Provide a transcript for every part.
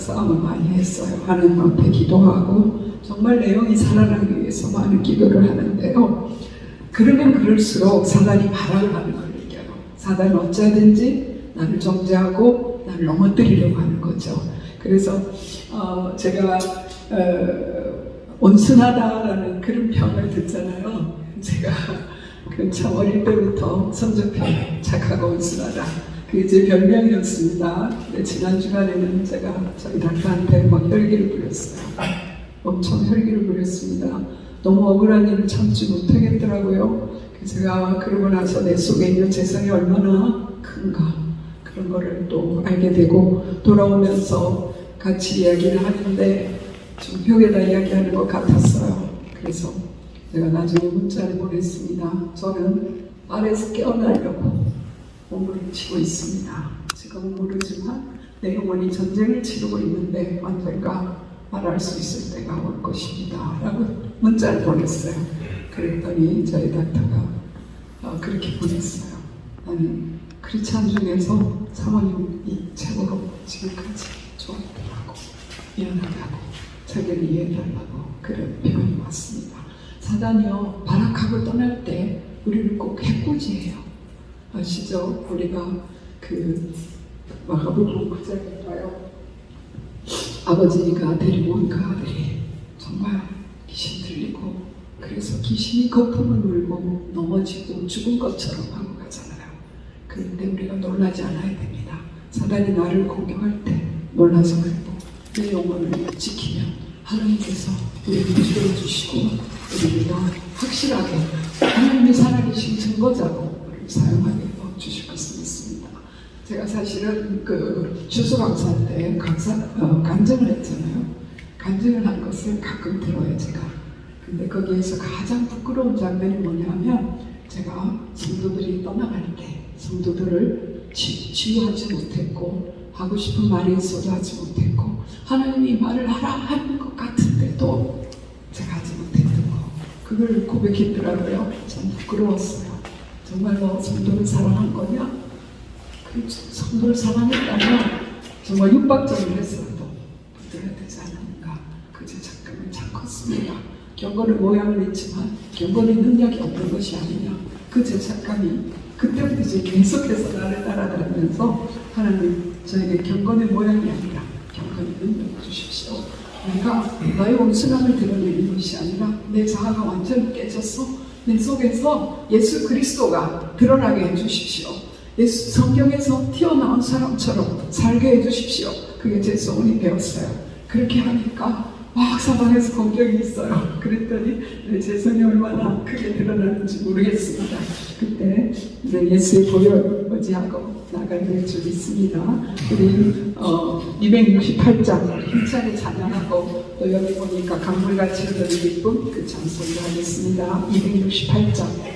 싸움을 많이 했어요. 하나님 앞에 기도하고 정말 내용이 살아나기 위해서 많은 기도를 하는데요. 그러면 그럴수록 사단이 바람을 하는 걸 느껴요. 사단은 어쩌든지 나를 정죄하고 나를 넘어뜨리려고 하는 거죠. 그래서 제가 온순하다라는 그런 평을 듣잖아요. 제가 참 어릴 때부터 성적표 착하고 온순하다. 그게 제 별명이었습니다. 근데 지난 주간에는 제가 저희 닥터한테 막 혈기를 부렸어요. 엄청 혈기를 부렸습니다. 너무 억울한 일을 참지 못하겠더라고요. 제가 그러고 나서 내 속에 있는 재성이 얼마나 큰가 그런 거를 또 알게 되고 돌아오면서 같이 이야기를 하는데 좀 벽에다 이야기하는 것 같았어요. 그래서 제가 나중에 문자를 보냈습니다. 저는 아래에서 깨어나려고 몸을 치고 있습니다. 지금은 모르지만 내 영혼이 전쟁을 치르고 있는데 언젠가 말할 수 있을 때가 올 것입니다. 라고 문자를 보냈어요. 그랬더니 저희 닥터가 그렇게 보냈어요. 나는 크리스찬 중에서 사모님이 최고로 지금까지 좋아하고 미안하다고 자기를 이해해달라고 그런 표현이 왔습니다. 사단이요 발악하고 떠날 때 우리를 꼭 해코지해요. 아시죠? 우리가 마가복음 9장에 봐요. 아버지가 데리고 온 그 아들이 정말 귀신 들리고 그래서 귀신이 거품을 물고 넘어지고 죽은 것처럼 하고 가잖아요. 그런데 우리가 놀라지 않아야 됩니다. 사단이 나를 공격할 때 놀라지 말고 내 영혼을 지키면 하나님께서 우리를 지켜주시고 우리가 확실하게 하나님이 살아계신 증거자로 우리를 사용하게 주실 것을 믿습니다. 제가 사실은 주수 강사 때 간증을 했잖아요. 간증을 한 것을 가끔 들어요, 제가. 근데 거기에서 가장 부끄러운 장면이 뭐냐면 제가 성도들이 떠나갈 때 성도들을 치유하지 못했고 하고 싶은 말이 있어도 하지 못했고 하나님이 말을 하라 하는 것 같은데도 제가 하지 못했던 거 그걸 고백했더라고요. 참 부끄러웠어요. 정말로 성도를 사랑한 거냐? 그 성도를 사랑했다면 정말 육박전을 했어도 붙들어야 되지 않았는가? 그 제 착각은 참 컸습니다. 경건의 모양을 있지만 경건의 능력이 없는 것이 아니냐? 그 제 착각이 그때부터 이제 계속해서 나를 따라다니면서 하나님 저에게 경건의 모양이 아니라 경건의 능력을 주십시오. 내가 나의 온순함을 드러내는 것이 아니라 내 자아가 완전히 깨졌어. 내 속에서 예수 그리스도가 드러나게 해주십시오. 예수 성경에서 튀어나온 사람처럼 살게 해주십시오. 그게 제 소원이 되었어요. 그렇게 하니까 막 사방에서 공격이 있어요. 그랬더니 내 재성이 얼마나 크게 드러나는지 모르겠습니다. 그때 예수의 보혈을 의지하고 나가게 될 줄 믿습니다. 우리 268장 힘차게 찬양하고 또 여기 보니까 강물같이 흐르는 기쁨 그 찬송을 하겠습니다. 268장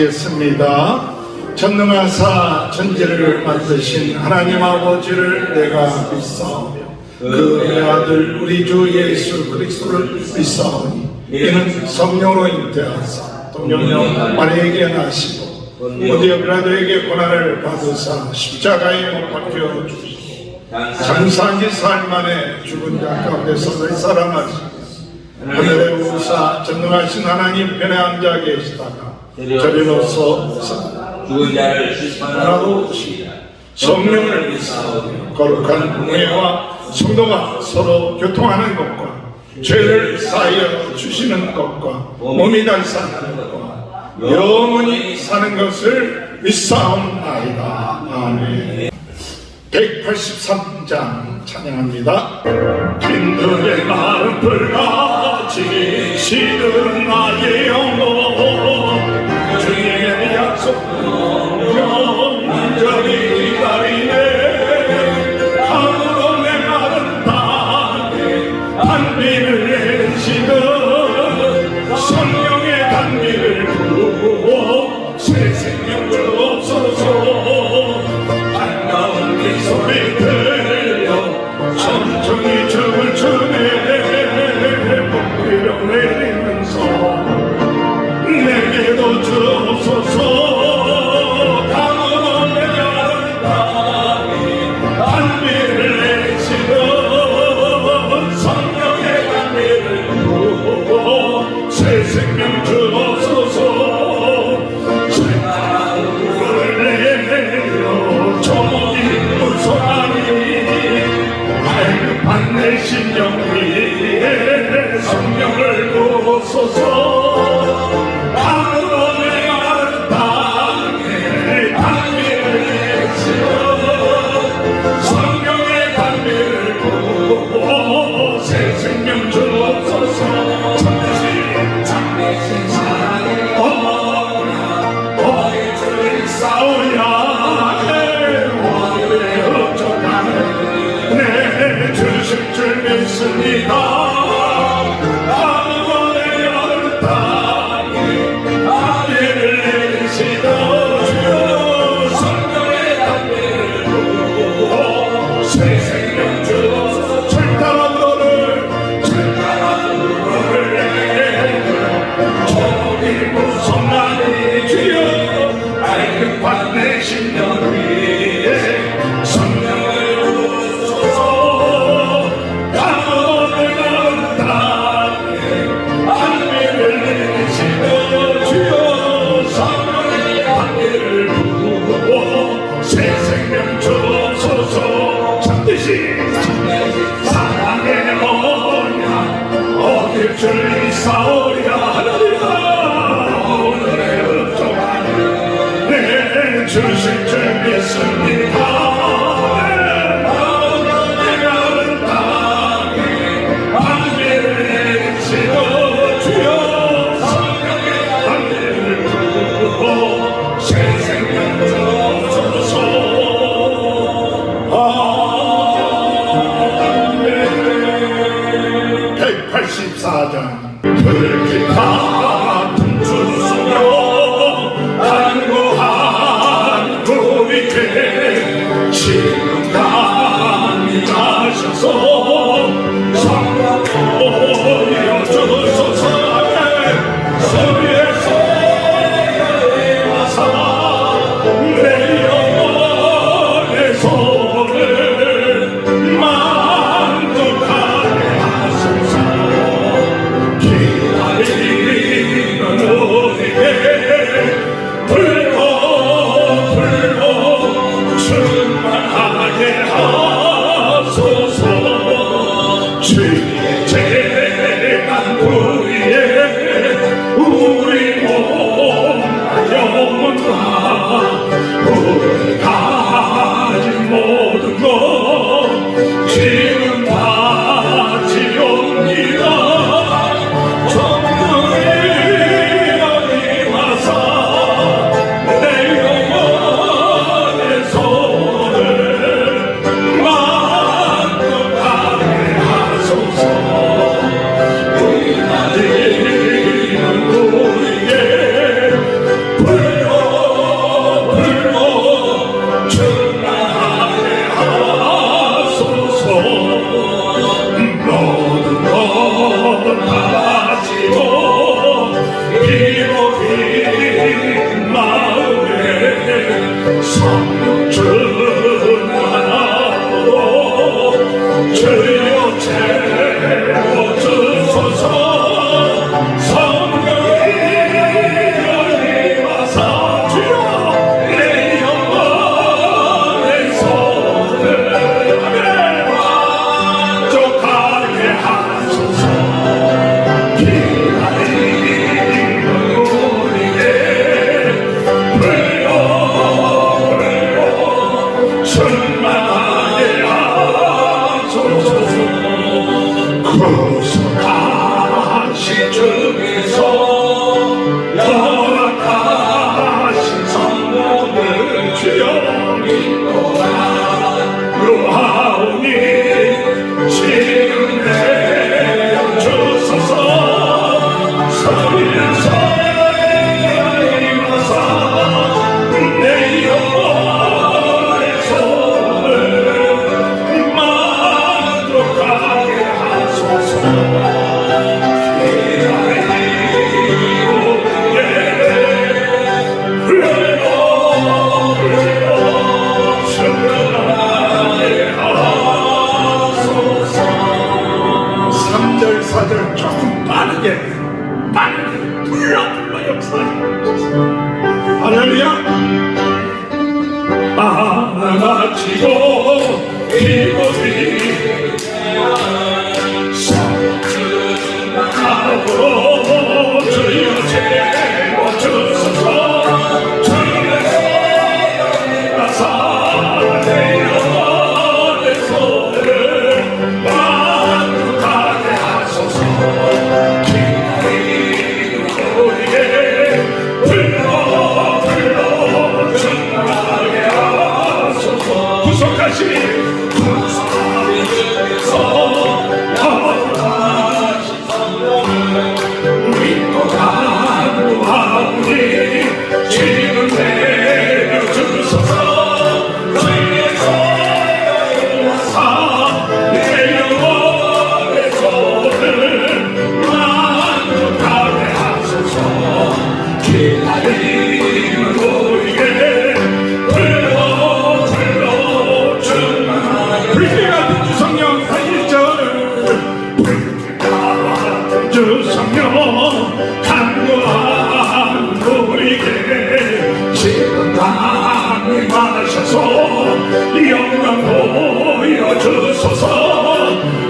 기도하겠습니다. 전능하사 천지를 만드신 하나님 아버지를 내가 믿사오며 그 아들 우리 주 예수 그리스도를 믿사오니 이는 성령으로 잉태하사 동령령 마리에게 나시고 어디어 빌라도에게 고난을 받으사 십자가에 못 박혀 주시고 장사기 사흘 만에 죽은 자 가운데서 살아나시고 하늘에 오사 전능하신 하나님 편에 앉아 계시다가 저리로서 죽은 자를 심판하러 오시리라. 성령을 믿사오며 거룩한 공회와 성도가 서로 교통하는 것과 죄를 사하여 주시는 것과 몸이 달 사는 것과 영원히 사는 것을 믿사옵나이다. 아멘. 183장 찬양합니다. 빈들의 마른 불같이 시들은 나의 영혼 주님의 약속 영원히 기다리네. 하늘로 내 마른 땅에 단비를 내리시던 성령의 단비를 부어 새 생명 주옵소서. 반가운 이 소리 들려 천천히 춤을 추네. 복비를 내리면서 내게도 주옵소서. 강으로 내려가는 땅이 단비를 내리시던 성령의 단비를 부어 새 생명 주옵소서. 쇠나무를 내려 조목이 무성하니 발급한 내 심령 위에 성령을 부어소서. 하늘로 내려가는 땅에 단비를 내시어 성령의 단비를 부어 새 생명 주옵소서. 참되신 사랑의 어머니야 주를 싸우야 원을 흡족하는 내 주실 줄 믿습니다. 내 심령 위에 성령을 부어소서. 강원을 가는 땅에 단비를 내리시던 주여 성령의 단비를 부어 새 생명 주옵소서. 참되시 사랑의 언약 어딜 줄 이사오랴 하나님아 오늘의 흡족하는 주실 줄 믿습니다. 내가는 땅에 단비를 내리시고 주여 성령의 단비를 부어 새 생명 주옵소서. 아멘. 184장 불기타 춤추며 간구한 주님께 지금 감히 가셔서 성령 보여주소서. 서리에서 와사 내 영혼의 손을 만족하게 하소서. 기다리 주여 채워주소서 성령이 열리마사 주여 내 영혼의 손을 만족하게 하소서 기다리는 우리에게 불러 충만하게 하소서 구속하신 주께서 허락하신 성령을 주여 믿고라 루하오니 지금 내려주소서 성령이 와서 내 영혼의 손을 만족하게 하소서 삼절 4절 조금 빠르게 불러 역사하시옵소서. 할렐루야. 안아치고 기도리 성주하고 주여 채워주소서 주의 나사 내 영혼의 손을 만족하게 하소서 기다리는 우리에게 불러 충만하게 하소서 구속하신 주께서 허락하신 성령을 믿고 간구하오니 지금 내려주소서 주의 손에서 내 영혼의 손을 만족하게 하소서 기다리는 우리에게 불러 충만하게 불길 같은 주성령 1절 불길 같은 주성령 간구하는 우리에게 지금 강림하셔서 영광 보여주소서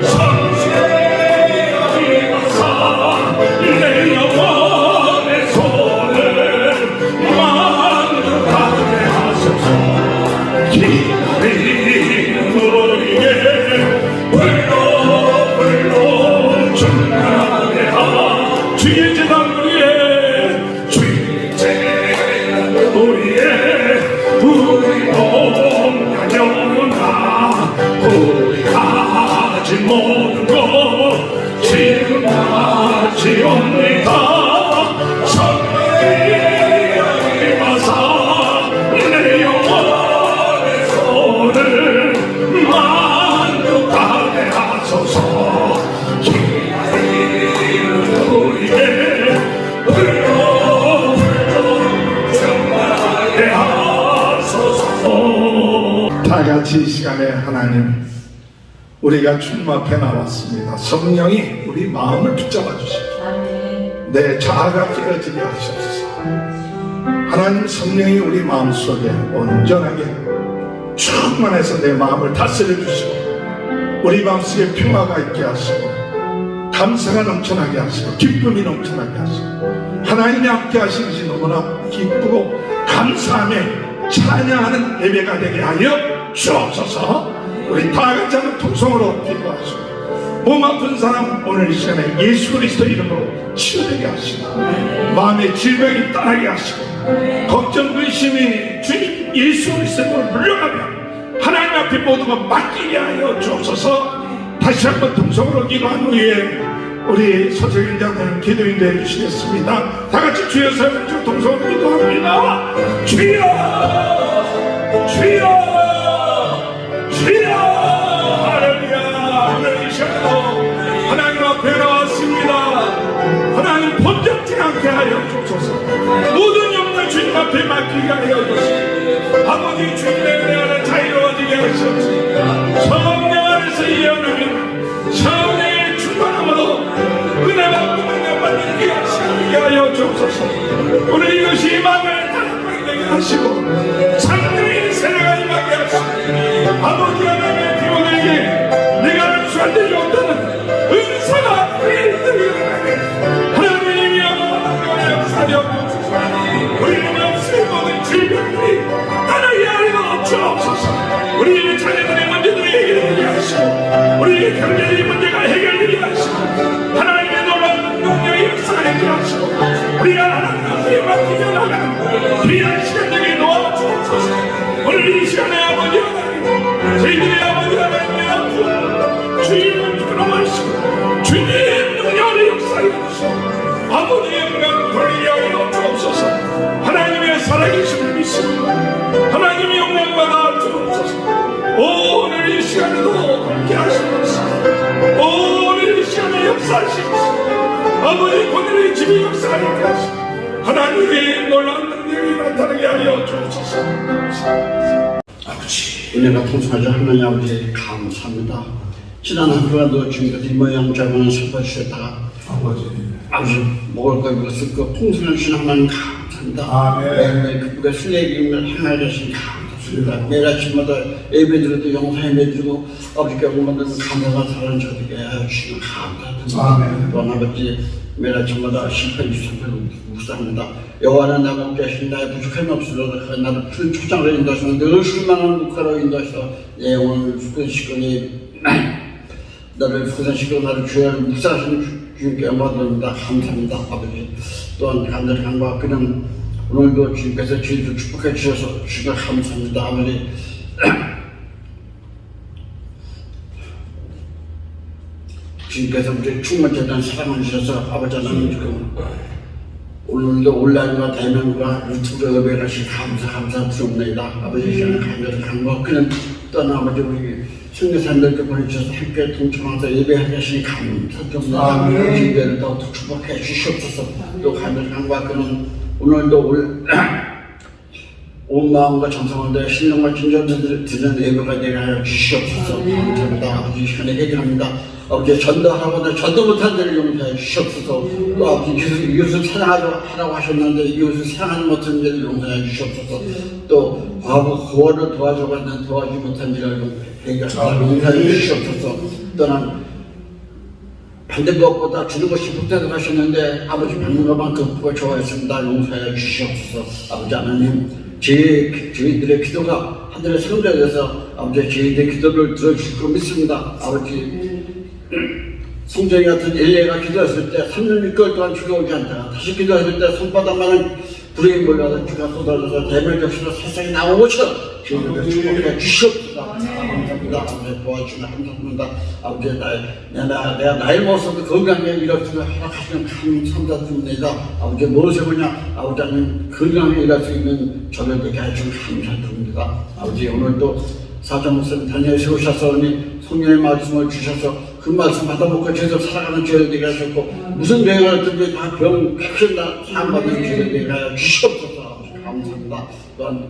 성령이 와서 내 영혼의 손을 만족하게 하소서 기다리는 우리에게 불러 충만하게 하소서 주의 재단 우리의 우리 몸과 영혼 다 우리 가진 모든 것 지금 가지옵니다 성령이 와서 내 영혼의 손을 만족하게 하소서 기다리는 우리에게 불러 충만하게 하소서. 다 같이 이 시간에 하나님 우리가 주님 앞에 나왔습니다. 성령이 우리 마음을 붙잡아 주십시오. 내 자아가 깨어지게 하시옵소서. 하나님 성령이 우리 마음속에 온전하게 충만해서 내 마음을 다스려 주시고 우리 마음속에 평화가 있게 하시고 감사가 넘쳐나게 하시고 기쁨이 넘쳐나게 하시고 하나님이 함께 하신 것이 너무나 기쁘고 감사하며 찬양하는 예배가 되게 하여 주옵소서. 우리 다 같이 한번 통성으로 기도하시고 몸 아픈 사람 오늘 이 시간에 예수 그리스도 이름으로 치유되게 하시고 마음의 질병이 떠나게 하시고 걱정 근심이 주님 예수 그리스도로 물러가면 하나님 앞에 모든 것 맡기게 하여 주옵소서. 다시 한번 통성으로 기도한 후에 우리 서석인자님 기도인도 해주시겠습니다. 다같이 주여 세우는 통성으로 기도합니다. 주여 주여 주여 할렐루야. 오늘 이 시간도 하나님 앞에 나왔습니다. 하나님 본전치 않게 하여 주소서. 모든 영광 주님 앞에 맡기게 하여 주소서. 아버지 주님의 은혜 안에 자유로워지게 하시옵소서. 성령 안에서 예언하는 주옵소서. 오늘 이것이 마음의 다락방이 되게 하시고 창조의 세례가 임하게 하시고 아버지 하나님의 피오에게 내가 주한테 줬다는 은사가 일들이 일어나게 하나님이여 하나님의 역사를 없으소서. 우리의 마음속의 모든 질병들이 떠나게 하여 주옵소서. 우리의 자녀들의 문제들이 해결되게 하시고 우리의 경제적인 문제가 해결되게 하시고 하나님의 놀라운 능력의 역사를 해결하시고 우리가 하나님 앞에 맡기며 나가는 귀한 시간들이 도와주옵소서. 오늘 이 시간에 아버지 하나님 저희들의 아버지 하나님의 아픔 주님을 끌어마시고 주님의 능력의 역사를 해주시고 아버지의 영광 돌리게 하여 주옵소서. 하나님의 살아계심을 믿습니다. 하나님의 영광 받아 주옵소서. 오늘 이 시간에도 함께 하시옵소서. 오늘 이 시간에 역사하시옵소서. 아버지 오늘의 집에 역사하게 하시고 하나님의 놀라운 능력이 나타나게 하여 주옵소서. 아버지 은혜가 통솔하자 하나님 아버지 감사합니다. 지난 한 주간도 지금까지 이 모양 저모양 살펴주셨다가 아버지 먹을 거 입을 쓸 거 풍성하신 하나님 감사합니다. 아멘. 매일 그분과 순례의 기름을 행하게 하신 감사합니다. 매일 아침마다 예배드려도 영상에 드리고 아버지께 오만든 감사가 사랑을 저에게 해주시는 감사합니다. 아멘. 또한 아버지 매일 아침마다 심판 주선을 묵상합니다. 여호와는 나 먹게 하신 나의 부족함이 없으려다 나를 푸른 초장으로 인도하시는 늘 술만한 목화로 인도하셔 내 영혼을 후근시거니 나를 후근시고 나를 주야를 묵상하시는 주님께 영광드립니다. 감사합니다. 아버지 또한 간절히 간과 그는 오늘도 주님께서 저희를 축복해 주셔서 주님께 감사합니다. 아버지 주님께서 우리 충만한 사랑을 주셔서 아버지 하나님 지금 오늘도 온라인과 대면과 유튜브로 예배를 하시 감사드립니다. 아버지 시간에 간절히 간과 그는 또한 아버지 우리 성교사님들께 보내주셔서 함께 동참하면서 예배하게 하시니 감사드립니다. 예배를 더욱더 축복해 주시옵소서. 또 간절히 간과 그는 오늘도 온 마음과 정성을 다해 신령과 진정을 드리는 예배가 되게 하여 주시옵소서. 감사합니다. 아버지 시간에 해결합니다. 아버지 전도하라고 전도 못한 데를 용서해 주시옵소서. 또 아버지 이웃을 사랑하라고 하셨는데 이웃을 사랑하지 못한 데를 용서해 주시옵소서. 또 과부 구원을 도와주고 있는 도와주지 못한 데를 용서해 주시옵소서. 또는 받는 것보다 주는 것이 복되다고 하셨는데 아버지 받는 것만 그거 좋아했습니다. 용서해 주시옵소서. 아버지 하나님 저희들의 기도가 하늘의 성전에 대해서 아버지 저희들의 기도를 들어주실 거 믿습니다. 아버지 성전이 같은 엘리야가 기도했을 때 3년 6개월 동안 비가 오지 않다가 다시 기도했을 때 손바닥만한 불이 몰려서 비가 쏟아져서 대멸적시로 세상에 나오고 저희들을 축복해 주시옵소서. 감사합니다. 아버지 도와주시면 감사합니다. 아버지 내가 나이 먹어서도 건강에 일할 수 허락하시는 감사드립니다. 아버지 무엇을 보냐 아버지 하나님 건강에 일할 수 있는 저를 되게 해주시면 감사드립니다. 아버지 오늘도 사장 목사님 다니엘 세우셔서 성령의 말씀을 주셔서 그 말씀 받아먹고 저희들 살아가는 죄를 되게 하셨고 무슨 죄가 있든지 다 병 캡신다 사함받는 죄를 되게 하여 주시옵소서. 아버지 감사합니다. 또한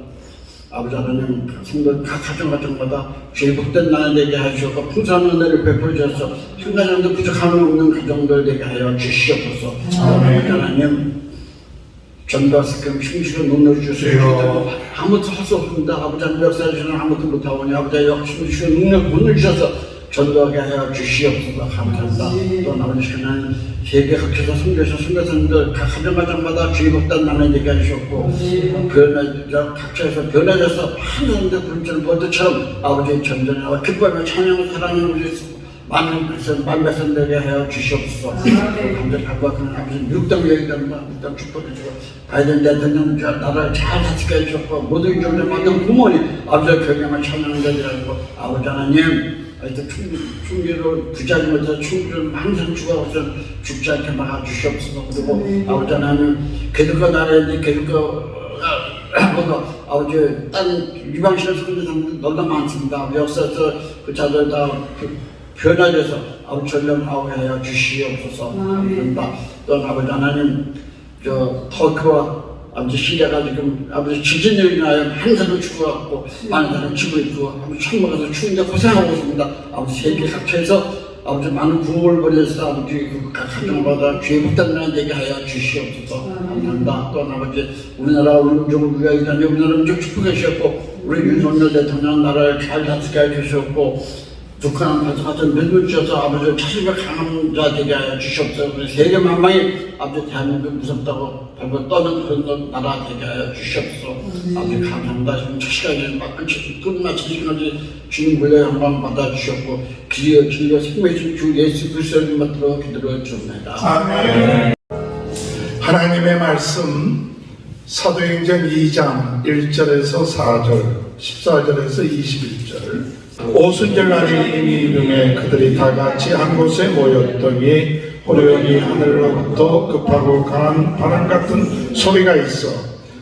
아버지 하나님 성도 각 가정마다 죄 복된 나는 되게 하시고 풍성한 은혜를 베풀어 주셔서 한 가정도 부족함이 없는 가정들 되게 하여 주시옵소서. 아버지 하나님 전도하시고 힘주시고 눈을 주시고 아무것도 할 수 없습니다. 아버지 하나님 역사하시는 아무것도 못하오니 아버지 힘주시고 눈을 주셔서 전도하게 하여 주시옵소서. 감사합니다. 또 아버지 하나님 세계 각처에서 선교사님들 각 가정마다 죄 복된 나는 되게 하셨고 각처에서 변해져서 많은 사람들 부름처럼 모두처럼 아버지 전전하고 기뻐하며 찬양을 사랑하는 우리 많은 백성들에게 하여 주시옵소서. 감사히 각박하는 아버지 육당 여행답니다. 육당 축복해주고 바이든 대통령 나라를 잘 다스리게 해주셨고 모든 경제 모든 부모님 아버지 경영을 찬양하는 자들이라고 아버지 하나님 하여튼 충기로 부자지 못해서 충기를 항상 죽어서 죽지 않게 막아주시옵소서. 그리고 아버지 하나님 계속과 나라에 계속과 아버지 딴 유방신의 성교사님들 너무나 많습니다. 역사에서 그 자들 다 변화돼서 아버지 전념하게 하여 주시옵소서. 감사합니다. 또 아버지 하나님 터키와 아버지 시리아가 지금 아버지 지진으로 인하여 항상 죽어갖고 많은 사람이 집을 있고 아버지 천막에서 추운데 고생하고 있습니다. 아버지 세계 각처에서 아버지 많은 구원을 벌여서 아버지 그 가정마다 죄 못하는 되게 하여 주시옵소서. 감사합니다. 또한 아버지 우리나라 민족을 위하여 다니 우리나라 민족 축복해 주셨고 우리 윤석열 대통령 나라를 잘 다스리게 해 주셨고 북한 같은 민족 주셔서 아버지 자신과 강한 자 되게 하여 주시옵소서. 우리 세계 만방이 아버지 대한민국 무섭다고 발고 떠는 그런 나라 되게 하여 주시옵소서. 아버지 감사합니다. 지금 첫 시간에 끝마치 지금까지 주님 불러 영광 받아 주셨고 길려 생명의 주 예수 그리스도를 받들어 기도를 드립니다. 아멘. 하나님의 말씀 사도행전 2장 1절에서 4절 14절에서 21절 오순절 날이 이미 이름에 그들이 다 같이 한 곳에 모였더니 호련히 하늘로부터 급하고 강한 바람 같은 소리가 있어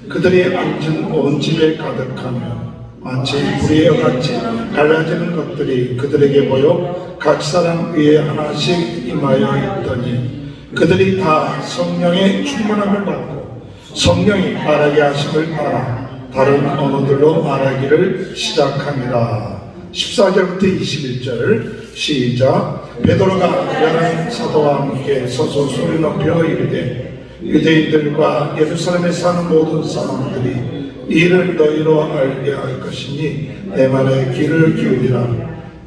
그들이 앉은 온 집에 가득하며 마치 불이여 같이 갈라지는 것들이 그들에게 보여 각 사람 위에 하나씩 임하여 있더니 그들이 다 성령의 충만함을 받고 성령이 말하게 하심을 따라 다른 언어들로 말하기를 시작합니다. 14절부터 21절 시작. 베드로가 여러 사도와 함께 서서 소리 높여 이르되 유대인들과 예루살렘에 사는 모든 사람들이 이 일을 너희로 알게 할 것이니 내 말에 귀를 기울이라.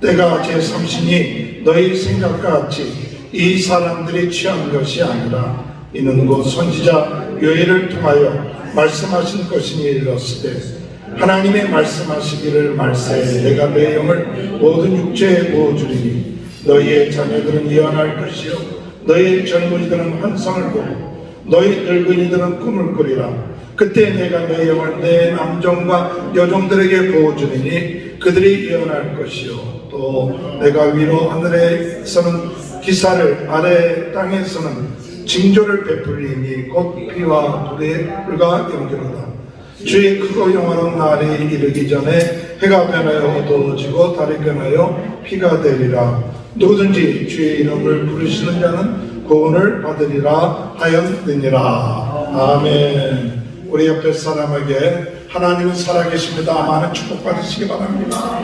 때가 제3시니 너희 생각과 같이 이 사람들이 취한 것이 아니라 이는 곧 선지자 요엘을 통하여 말씀하신 것이니 이르렀으되 하나님의 말씀하시기를 말세 내가 내 영을 모든 육체에 부어주리니 너희의 자녀들은 예언할 것이요 너희의 젊은이들은 환상을 보고 너희 늙은이들은 꿈을 꾸리라. 그때 내가 내 영을 내 남종과 여종들에게 부어주리니 그들이 예언할 것이요 또 내가 위로 하늘에서는 기사를 아래 땅에서는 징조를 베풀리니 곧 피와 불과 연기로다. 주의 크고 영원한 날이 이르기 전에 해가 변하여 어두워지고 달이 변하여 피가 되리라. 누구든지 주의 이름을 부르시는 자는 구원을 받으리라 하였느니라. 아멘. 우리 옆에 사람에게 하나님은 살아계십니다. 많은 축복 받으시기 바랍니다.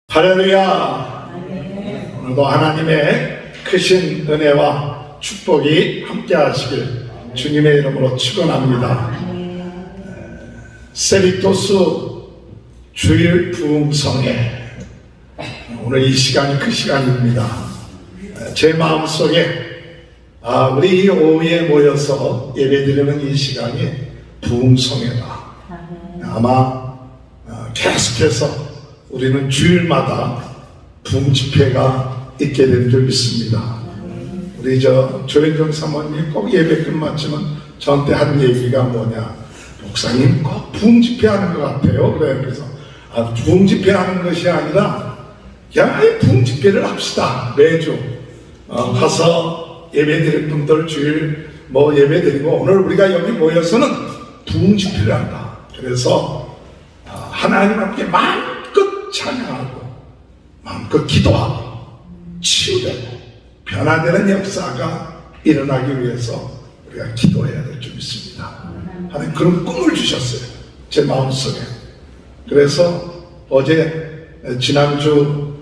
할렐루야. 오늘도 하나님의 크신 은혜와 축복이 함께 하시길 주님의 이름으로 축원합니다. 세리토스 주일 부흥성회 오늘 이 시간이 그 시간입니다. 제 마음속에 우리 이 오후에 모여서 예배드리는 이 시간이 부흥성회다. 아마 계속해서 우리는 주일마다 부흥집회가 있게 된 줄 믿습니다. 우리 조현정 사모님이 꼭 예배 끝마치면 저한테 한 얘기가 뭐냐, 목사님 꼭 부흥집회 하는 것 같아요. 그래서 부흥집회 하는 것이 아니라 그냥 부흥집회를 합시다. 매주 가서 예배드릴 분들 주일 예배드리고 오늘 우리가 여기 모여서는 부흥집회를 한다. 그래서 하나님 앞에 마음껏 찬양하고 마음껏 기도하고 치유되고 변화되는 역사가 일어나기 위해서 우리가 기도해야 될 줄 믿습니다. 하나님 그런 꿈을 주셨어요. 제 마음속에. 그래서 어제 지난주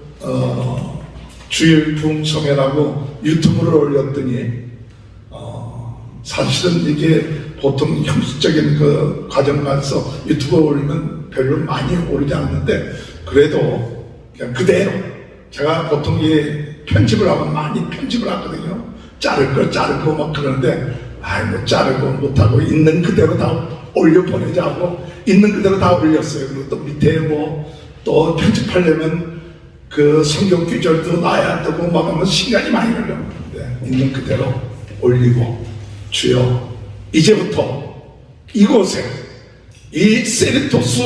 주일 부흥성회라고 유튜브를 올렸더니 사실은 이게 보통 형식적인 그 과정에서 유튜브에 올리면 별로 많이 오르지 않는데 그래도 그냥 그대로 제가 보통 편집을 하면 많이 편집을 하거든요. 자를 걸 자르고 막 그러는데 자르고 못하고 있는 그대로 다 올려보내자고 있는 그대로 다 올렸어요. 그리고 또 밑에 또 편집하려면 그 성경 구절도 놔야 되고 막 하면 시간이 많이 걸렸는데 있는 그대로 올리고 주여 이제부터 이곳에 이 세리토스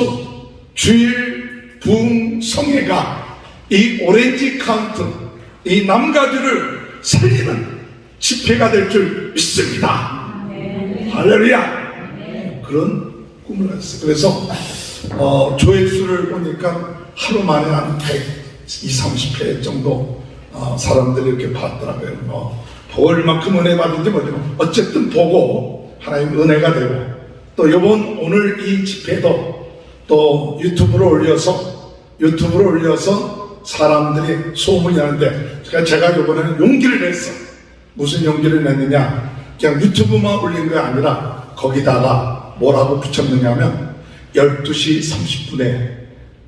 주일 부흥성회가 이 오렌지 카운트 이 남가주를 살리는 집회가 될 줄 믿습니다. 할렐루야. 그런 꿈을 가졌어요. 그래서 조회수를 보니까 하루 만에 한 120, 30회 정도 사람들이 이렇게 봤더라고요. 볼 만큼 은혜 받은지 뭐죠. 어쨌든 보고 하나님 은혜가 되고 또 이번 오늘 이 집회도 또 유튜브로 올려서 사람들이 소문이 나는데 제가 이번에는 용기를 냈어. 무슨 용기를 냈느냐? 그냥 유튜브만 올린 게 아니라 거기다가 뭐라고 붙였느냐면 12시 30분에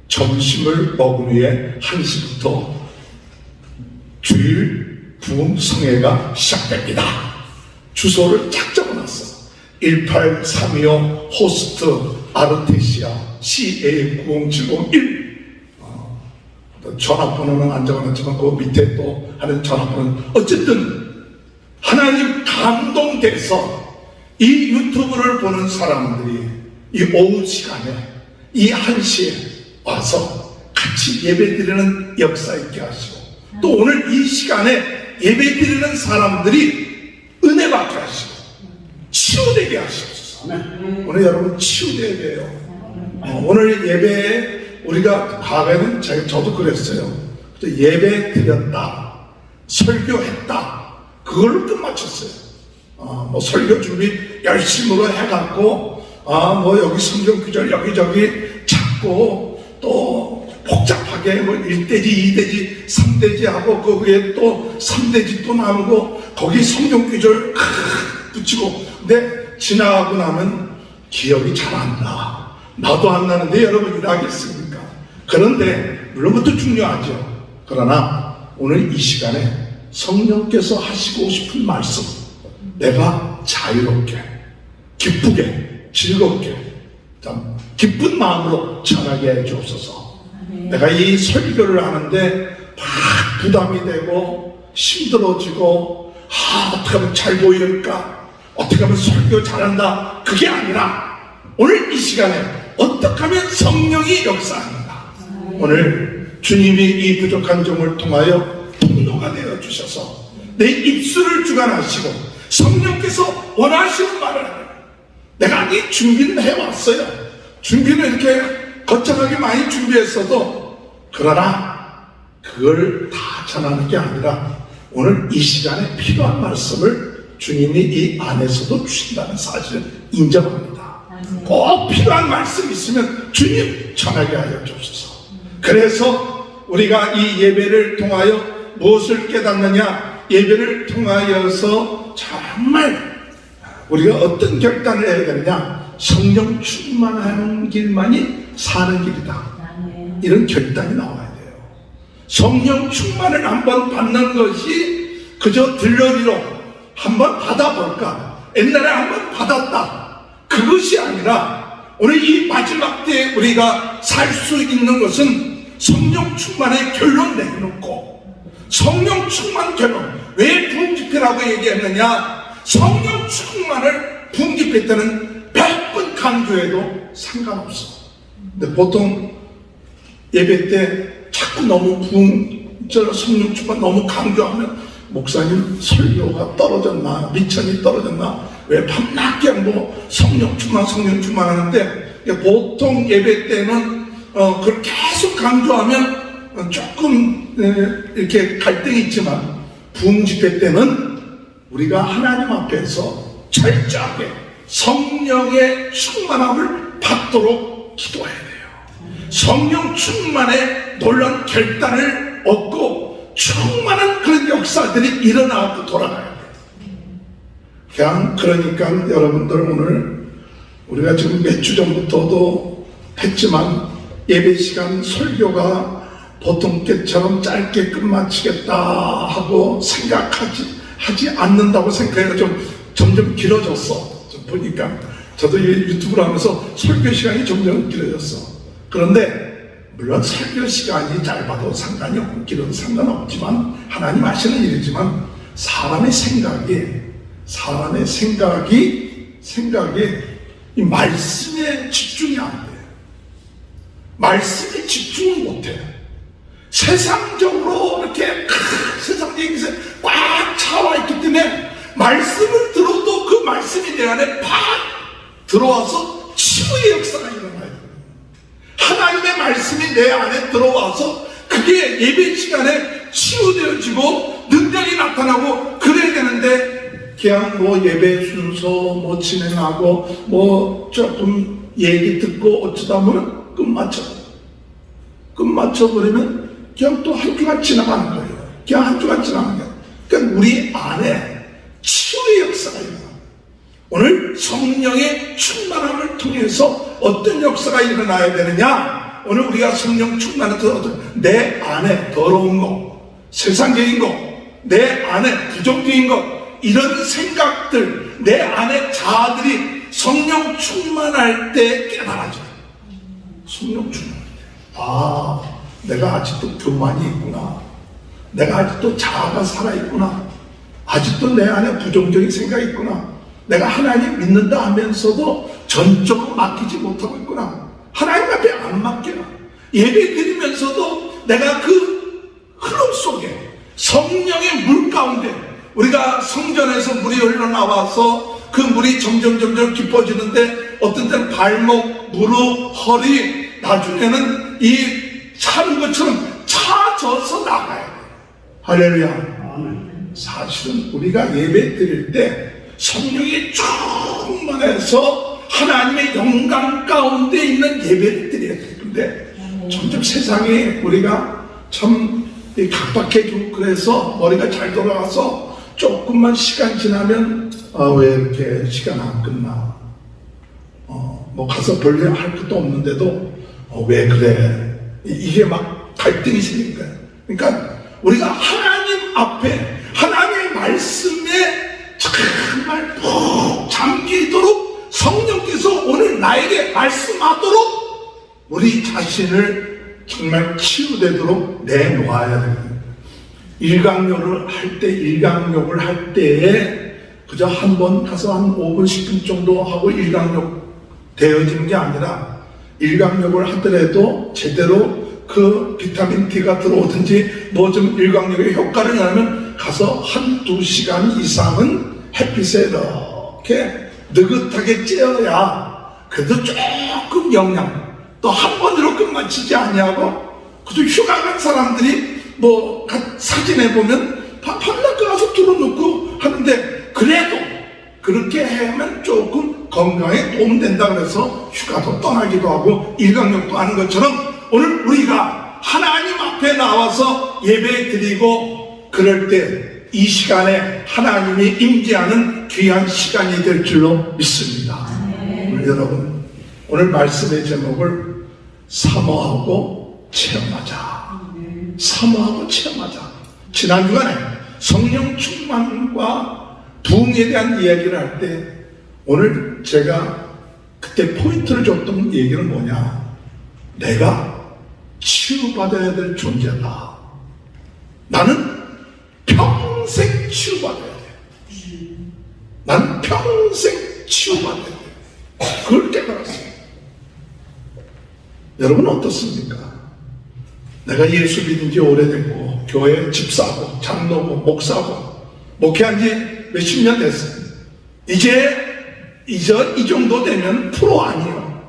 점심을 먹은 후에 1시부터 주일 부흥 성회가 시작됩니다. 주소를 쫙 적어놨어. 18325 호스트 아르테시아 CA90701. 전화번호는 안 적어놨지만 그 밑에 또 하는 전화번호는 어쨌든 하나님 감동돼서 이 유튜브를 보는 사람들이 이 오후 시간에 이 1시에 와서 같이 예배드리는 역사 있게 하시고 또 오늘 이 시간에 예배드리는 사람들이 은혜 받게 하시고 치유되게 하시옵소서. 오늘 여러분 치유되게요. 오늘 예배에 우리가 과거에는 저도 그랬어요. 예배 드렸다, 설교했다, 그걸로 끝마쳤어요. 뭐 설교 준비 열심으로 해갖고 뭐 여기 성경 구절 여기저기 찾고 또 복잡하게 뭐 1대지, 2대지, 3대지 하고 그 위에 또 3대지 또 나누고 거기 성경 구절 붙이고 근데 지나가고 나면 기억이 잘 안 나. 나도 안 나는데 여러분 일하겠습니까? 그런데 물론 그것도 중요하죠. 그러나 오늘 이 시간에 성령께서 하시고 싶은 말씀 내가 자유롭게 기쁘게 즐겁게 참 기쁜 마음으로 전하게 해 주옵소서. 내가 이 설교를 하는데 막 부담이 되고 힘들어지고 어떻게 하면 잘 보일까, 어떻게 하면 설교 잘한다, 그게 아니라 오늘 이 시간에 어떻게 하면 성령이 역사합니다. 오늘 주님이 이 부족한 종을 통하여 통로가 되어 주셔서 내 입술을 주관하시고 성령께서 원하시는 말을 하는 내가 이 준비는 해왔어요. 준비는 이렇게 거창하게 많이 준비했어도 그러나 그걸 다 전하는 게 아니라 오늘 이 시간에 필요한 말씀을 주님이 이 안에서도 주신다는 사실을 인정합니다. 꼭 필요한 말씀 있으면 주님 전하게 하여 주옵소서. 그래서 우리가 이 예배를 통하여 무엇을 깨닫느냐? 예배를 통하여서 정말 우리가 어떤 결단을 해야 되느냐? 성령 충만하는 길만이 사는 길이다. 이런 결단이 나와야 돼요. 성령 충만을 한번 받는 것이 그저 들러리로 한번 받아볼까? 옛날에 한번 받았다. 그것이 아니라 오늘 이 마지막 때에 우리가 살 수 있는 것은 성령 충만의 결론 내놓고 성령 충만 결론. 왜 부흥집회라고 얘기했느냐? 성령 충만을 부흥집회 때는 100번 강조해도 상관없어. 근데 보통 예배 때 자꾸 너무 성령 충만 너무 강조하면 목사님 설교가 떨어졌나, 미천이 떨어졌나, 왜 밤낮게 뭐 성령 충만 하는데 보통 예배 때는 그걸 계속 강조하면 조금 이렇게 갈등이 있지만 부흥 집회 때는 우리가 하나님 앞에서 철저하게 성령의 충만함을 받도록 기도해야 돼요. 성령 충만의 놀라운 결단을 얻고 충만한 그런 역사들이 일어나고 돌아가야 돼요. 그냥 그러니까 여러분들 오늘 우리가 지금 몇 주 전부터도 했지만 예배 시간 설교가 보통 때처럼 짧게 끝마치겠다 하고 하지 않는다고 생각해서 좀 점점 길어졌어. 좀 보니까 저도 유튜브를 하면서 설교 시간이 점점 길어졌어. 그런데 물론 설교 시간이 짧아도 상관이 없고 길어도 상관없지만 하나님 아시는 일이지만 사람의 생각이 이 말씀에 집중이 안 돼. 말씀에 집중을 못 해. 세상적으로 이렇게 세상적인 것에 꽉 차와 있기 때문에 말씀을 들어도 그 말씀이 내 안에 팍 들어와서 치유의 역사가 일어나요. 하나님의 말씀이 내 안에 들어와서 그게 예배 시간에 치유되어지고 능력이 나타나고 그래야 되는데 그냥 뭐 예배 순서 뭐 진행하고 뭐 조금 얘기 듣고 어쩌다 보면 끝마쳐버리면 그냥 또 한 주가 지나가는 거예요. 그냥 한 주가 지나가는 거예요. 그러니까 우리 안에 치유의 역사가 일어나. 오늘 성령의 충만함을 통해서 어떤 역사가 일어나야 되느냐? 오늘 우리가 성령 충만해서 내 안에 더러운 거, 세상적인 거, 내 안에 부정적인 것, 이런 생각들, 내 안에 자아들이 성령 충만할 때 깨달아져요. 성령 충만할 때. 아, 내가 아직도 교만이 있구나. 내가 아직도 자아가 살아있구나. 아직도 내 안에 부정적인 생각이 있구나. 내가 하나님 믿는다 하면서도 전적으로 맡기지 못하고 있구나. 하나님 앞에 안 맡겨요. 예배 드리면서도 내가 그 흐름 속에 성령의 물 가운데, 우리가 성전에서 물이 흘러나와서 그 물이 점점 깊어지는데 어떤 때는 발목, 무릎, 허리, 나중에는 이 차는 것처럼 차져서 나가야 돼요. 할렐루야. 사실은 우리가 예배 드릴 때 성령이 충만해서 하나님의 영광 가운데 있는 예배를 드려야 되는데, 점점 세상에 우리가 참 각박해지고 그래서 머리가 잘 돌아가서 조금만 시간 지나면 왜 이렇게 시간 안 끝나? 뭐 가서 별일 할 것도 없는데도 왜 그래? 이게 막 갈등이 생긴 거예요. 그러니까 우리가 하나님 앞에 하나님의 말씀에 정말 푹 잠기도록 성령께서 오늘 나에게 말씀하도록 우리 자신을 정말 치유되도록 내놓아야 됩니다. 일강욕을 할 때에 그저 한 번 가서 한 5분 10분 정도 하고 일강욕 되어지는 게 아니라, 일강욕을 하더라도 제대로 그 비타민 D가 들어오든지 뭐 좀 일강욕의 효과를 내면 가서 한두 시간 이상은 햇빛에 이렇게 느긋하게 쬐어야 그래도 조금 영양, 또 한 번으로 끝마치지 아니하고, 그저 휴가 간 사람들이 뭐 사진에 보면 밤낮 가서 틀어놓고 하는데, 그래도 그렇게 하면 조금 건강에 도움된다 그래서 휴가도 떠나기도 하고 일강욕도 하는 것처럼, 오늘 우리가 하나님 앞에 나와서 예배 드리고 그럴 때 이 시간에 하나님이 임재하는 귀한 시간이 될 줄로 믿습니다. 오늘 여러분, 오늘 말씀의 제목을 사모하고 체험하자. 사모하고 체험하자. 지난 주간에 성령 충만과 부흥에 대한 이야기를 할 때, 오늘 제가 그때 포인트를 줬던 얘기는 뭐냐? 내가 치유받아야 될 존재다. 나는 평생 치유받아야 돼. 나는 평생 치유받아야 돼. 그걸 깨달았어요. 여러분 어떻습니까? 내가 예수 믿은 지 오래됐고 교회 집사고 장로고 목사고 목회한 지 몇십 년 됐어요. 이제 이 정도 되면 프로 아니에요.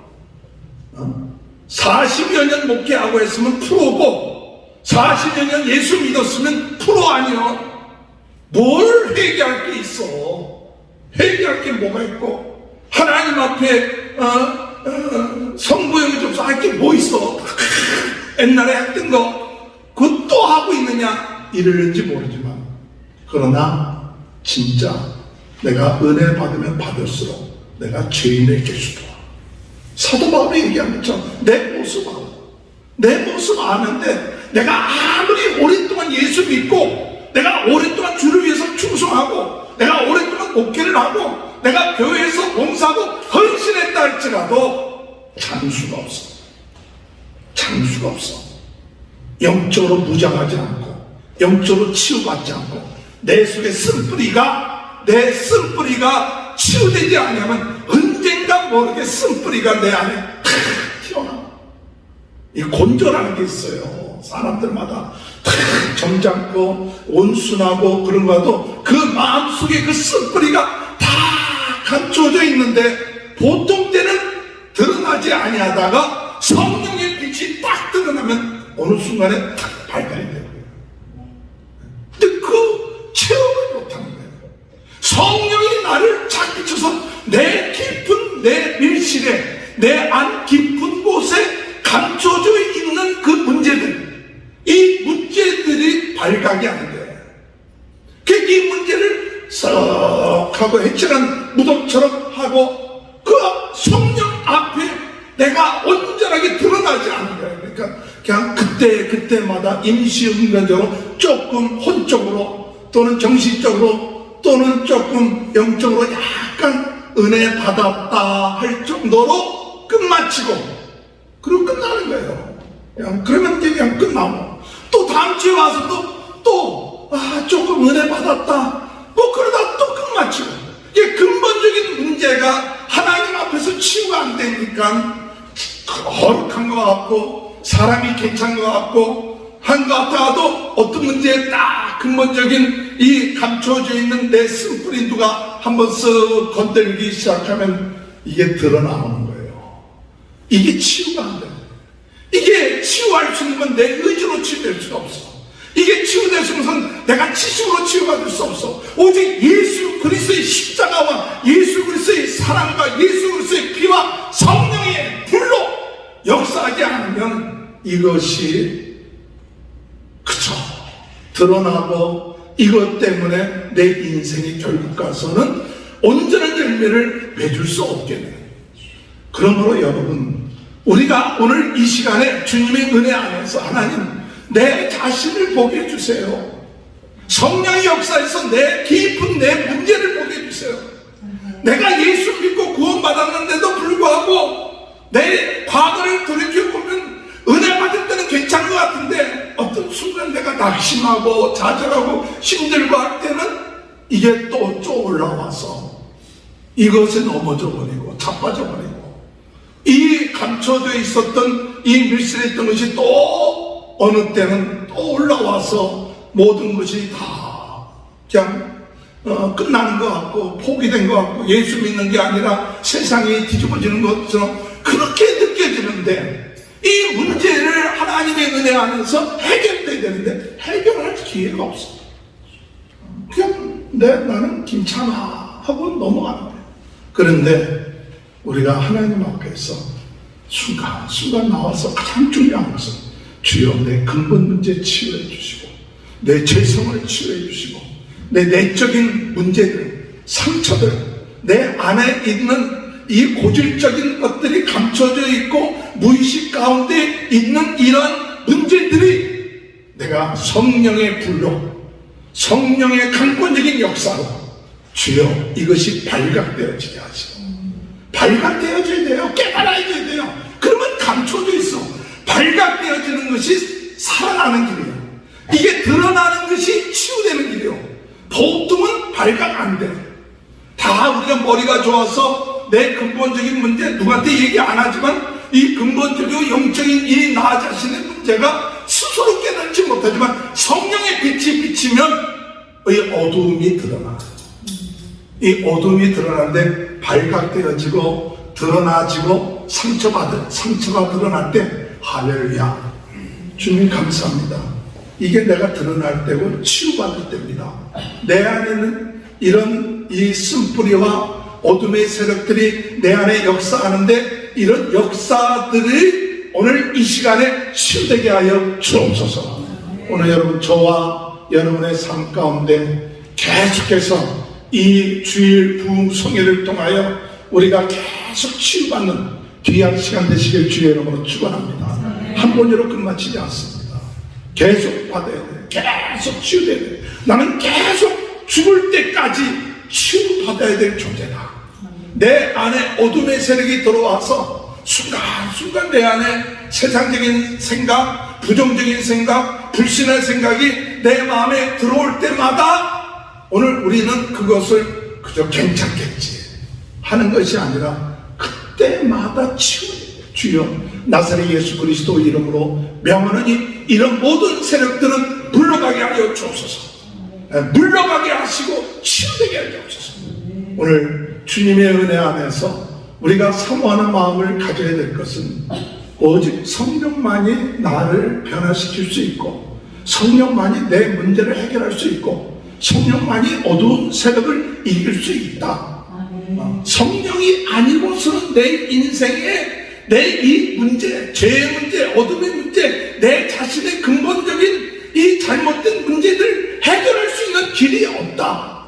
40여 년 목회하고 했으면 프로고, 40여 년 예수 믿었으면 프로 아니요. 뭘 회개할 게 있어? 회개할 게 뭐가 있고, 하나님 앞에 성부형이 접수 할 게 뭐 있어? 옛날에 했던 거 그거 또 하고 있느냐? 이러는지 모르지만, 그러나 진짜 내가 은혜 받으면 받을수록 내가 죄인에게 주도록, 사도 바울이 얘기한 것처럼 내 모습 알아. 내 모습 아는데, 내가 아무리 오랫동안 예수 믿고, 내가 오랫동안 주를 위해서 충성하고, 내가 오랫동안 목회를 하고, 내가 교회에서 봉사하고 헌신했다 할지라도 장수가 없어. 장수가 없어. 영적으로 무장하지 않고, 영적으로 치유받지 않고, 내 속에 내 쓴뿌리가 치유되지 않으면 언젠가 모르게 쓴뿌리가 내 안에 탁 튀어나와. 이 곤조라는 게 있어요. 사람들마다 탁 점잖고 온순하고 그런 거도 그 마음속에 그 쓴뿌리가 다 감춰져 있는데, 보통 때는 드러나지 아니하다가 성령의 빛이 딱 드러나면 어느 순간에 탁 발견이 되고요. 근데 그 체험을 못하는 거예요. 성령 나를 자기 쳐서 내 깊은 내 밀실에 내 안 깊은 곳에 감춰져 있는 그 문제들, 이 문제들이 발각이 안 돼. 이 문제를 썩 하고 해칠한 무덤처럼 하고 그 성령 앞에 내가 온전하게 드러나지 않은 거예요. 그러니까 그냥 그때마다 임시응변적으로 조금 혼적으로 또는 정신적으로 또는 조금 영적으로 약간 은혜 받았다 할 정도로 끝마치고 그리고 끝나는 거예요. 그냥 그러면 이제 그냥 끝나고 또 다음 주에 와서 조금 은혜 받았다 뭐 그러다 또 끝마치고 이게 근본적인 문제가 하나님 앞에서 치유가 안 되니까 거룩한 것 같고 사람이 괜찮은 것 같고 한 것 같아도 어떤 문제에 딱 근본적인 이 감춰져 있는 내 쓴뿌리 누가 한번 쓱 건들기 시작하면 이게 드러나오는 거예요. 이게 치유가 안 돼요. 이게 치유할 수 있는 건 내 의지로 치유될 수가 없어. 이게 치유될 수 있는 것은 내가 지식으로 치유받을 수 없어. 오직 예수 그리스도의 십자가와 예수 그리스도의 사랑과 예수 그리스도의 피와 성령의 불로 역사하지 않으면 이것이 그쵸 드러나고 이것 때문에 내 인생이 결국 가서는 온전한 열매를 맺을 수 없게 돼요. 그러므로 여러분 우리가 오늘 이 시간에 주님의 은혜 안에서 하나님 내 자신을 보게 해주세요. 성령의 역사에서 내 깊은 내 문제를 보게 해주세요. 내가 예수 믿고 구원받았는데도 불구하고 내 과거를 돌이켜보면 은혜 받을 때는 괜찮은 것 같은데 어떤 순간 내가 낙심하고 좌절하고 힘들고 할 때는 이게 또 올라와서 이것에 넘어져 버리고 자빠져 버리고 이 감춰져 있었던 이 밀실에 있던 것이 또 어느 때는 또 올라와서 모든 것이 다 그냥 끝나는 것 같고 포기된 것 같고 예수 믿는 게 아니라 세상이 뒤집어지는 것처럼 그렇게 느껴지는데 이 문제를 하나님의 은혜 안에서 해결돼야 되는데 해결할 기회가 없어. 그냥 나는 괜찮아 하고 넘어가는 거예요. 그런데 우리가 하나님 앞에서 순간 나와서 가장 중요한 것은 주여 내 근본 문제 치유해 주시고 내 죄성을 치유해 주시고 내 내적인 문제들 상처들 내 안에 있는 이 고질적인 것들이 감춰져 있고 무의식 가운데 있는 이런 문제들이 내가 성령의 불로 성령의 강권적인 역사로 주여 이것이 발각되어지게 하시고 발각되어져야 돼요. 깨달아야 돼요. 그러면 감춰져 있어. 발각되어지는 것이 살아나는 길이에요. 이게 드러나는 것이 치유되는 길이에요. 보통은 발각 안 돼. 다 우리가 머리가 좋아서 내 근본적인 문제 누구한테 얘기 안 하지만 이 근본적이고 영적인 이 나 자신의 문제가 스스로 깨닫지 못하지만 성령의 빛이 비치면 이 어두움이 드러나. 이 어둠이 드러나는데 발각되어지고 드러나지고 상처가 드러날 때 할렐루야 주님 감사합니다. 이게 내가 드러날 때고 치유받을 때입니다. 내 안에는 이런 이 쓴뿌리와 어둠의 세력들이 내 안에 역사하는데 이런 역사들이 오늘 이 시간에 치유되게 하여 주옵소서. 오늘 여러분 저와 여러분의 삶 가운데 계속해서 이 주일 부흥성회를 통하여 우리가 계속 치유받는 귀한 시간 되시길 주의 이름으로 축원합니다. 한 번으로 끝마치지 않습니다. 계속 받아야 돼요. 계속 치유돼야 돼요. 나는 계속 죽을 때까지 치유받아야 될 존재다. 내 안에 어둠의 세력이 들어와서 순간순간 내 안에 세상적인 생각, 부정적인 생각, 불신의 생각이 내 마음에 들어올 때마다 오늘 우리는 그것을 그저 괜찮겠지 하는 것이 아니라 그때마다 치유해야 돼요. 주여 나사렛 예수 그리스도 이름으로 명하노니 이런 모든 세력들은 물러가게 하여 주옵소서. 물러가게 하시고 치유되게 하여 주옵소서. 오늘 주님의 은혜 안에서 우리가 사모하는 마음을 가져야 될 것은 오직 성령만이 나를 변화시킬 수 있고 성령만이 내 문제를 해결할 수 있고 성령만이 어두운 세력을 이길 수 있다. 성령이 아니고서는 내 인생에 내 이 문제, 죄의 문제, 어둠의 문제, 내 자신의 근본적인 이 잘못된 문제들 해결할 수 있는 길이 없다.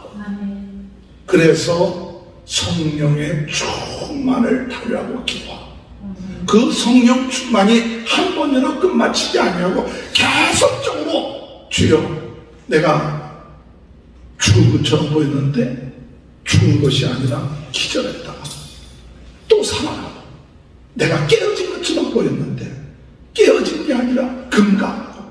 그래서 성령의 충만을 달라고 기도하고 그 성령 충만이 한 번으로 끝마치지 아니하고 계속적으로 주여 내가 죽은 것처럼 보였는데 죽은 것이 아니라 기절했다가 또 살아나고 내가 깨어진 것처럼 보였는데 깨어진 게 아니라 금강하고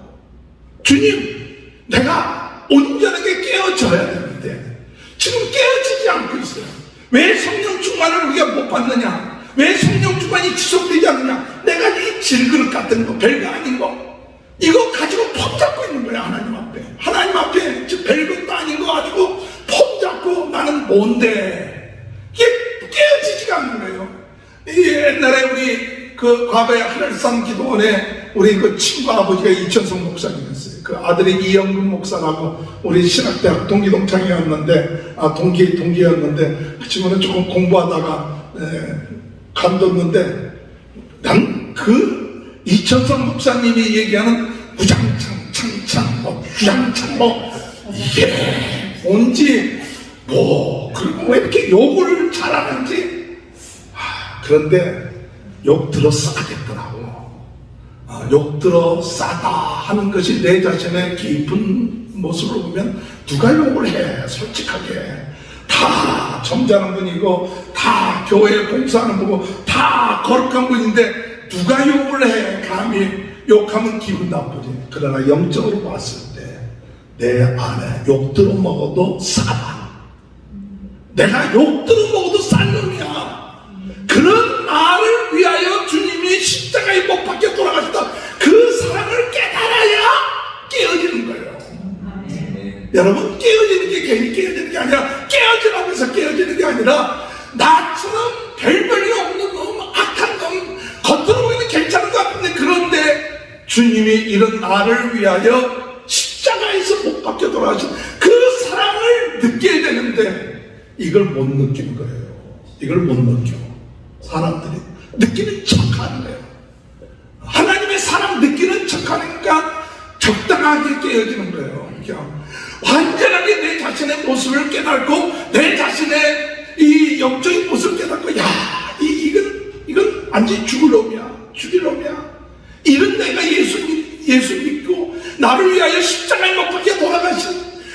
주님 내가 온전하게 깨어져야 되는데 지금 깨어지지 않고 있어요. 왜 성령 충만을 우리가 못 받느냐? 왜 성령 충만이 지속되지 않느냐? 내가 이 질그릇 같은 거 별거 아닌 거 이거 가지고 폼 잡고 있는 거야. 하나님 앞에 즉 별것도 아닌 거 가지고 폼 잡고 나는 뭔데 이게 깨어지지가 않는 거예요. 이 옛날에 우리 그 과거의 하늘산 기도원에 우리 그 친구 아버지가 이천성 목사님이었어요. 그 아들이 이영근 목사라고 우리 신학대학 동기동창이었는데 동기였는데 친구는 조금 공부하다가 간뒀는데 난 그 이천성 목사님이 얘기하는 무장창 창창 주장창 이게 뭔지 그리고 왜 이렇게 욕을 잘하는지 그런데 욕 들어 싸겠더라고. 욕 들어 싸다 하는 것이 내 자신의 깊은 모습을 보면 누가 욕을 해? 솔직하게 다 점잖은 분이고 다 교회 봉사하는 분이고 다 거룩한 분인데 누가 욕을 해? 감히 욕하면 기분 나쁘지. 그러나 영적으로 봤을 때 내 안에 욕 들어 먹어도 싸다. 내가 욕 들어 먹어도 싼 놈이야. 그런 나를 위하여 주님이 십자가에 못 박혀 돌아가셨다. 그 사랑을 깨달아야 깨어지는 거예요. 여러분 깨어지는 게 괜히 깨어지는 게 아니라 깨어지라고 해서 깨어지는 게 아니라 나처럼 별별이 없는 놈, 악한 놈, 겉으로 보기는 괜찮은 것 같은데 그런데 주님이 이런 나를 위하여 십자가에서 못 박혀 돌아가신 그 사랑을 느껴야 되는데 이걸 못 느끼는 거예요. 이걸 못 느껴. 사람들이 느끼는 척하는 거예요. 하나님의 사랑 느끼는 척하니까 적당하게 깨어지는 거예요. 그냥 완전하게 내 자신의 모습을 깨닫고 내 자신의 이 영적인 모습을 깨닫고 이건 완전히 죽을 놈이야. 이런 내가 예수 믿고 나를 위하여 십자가에 못 박혀 돌아가신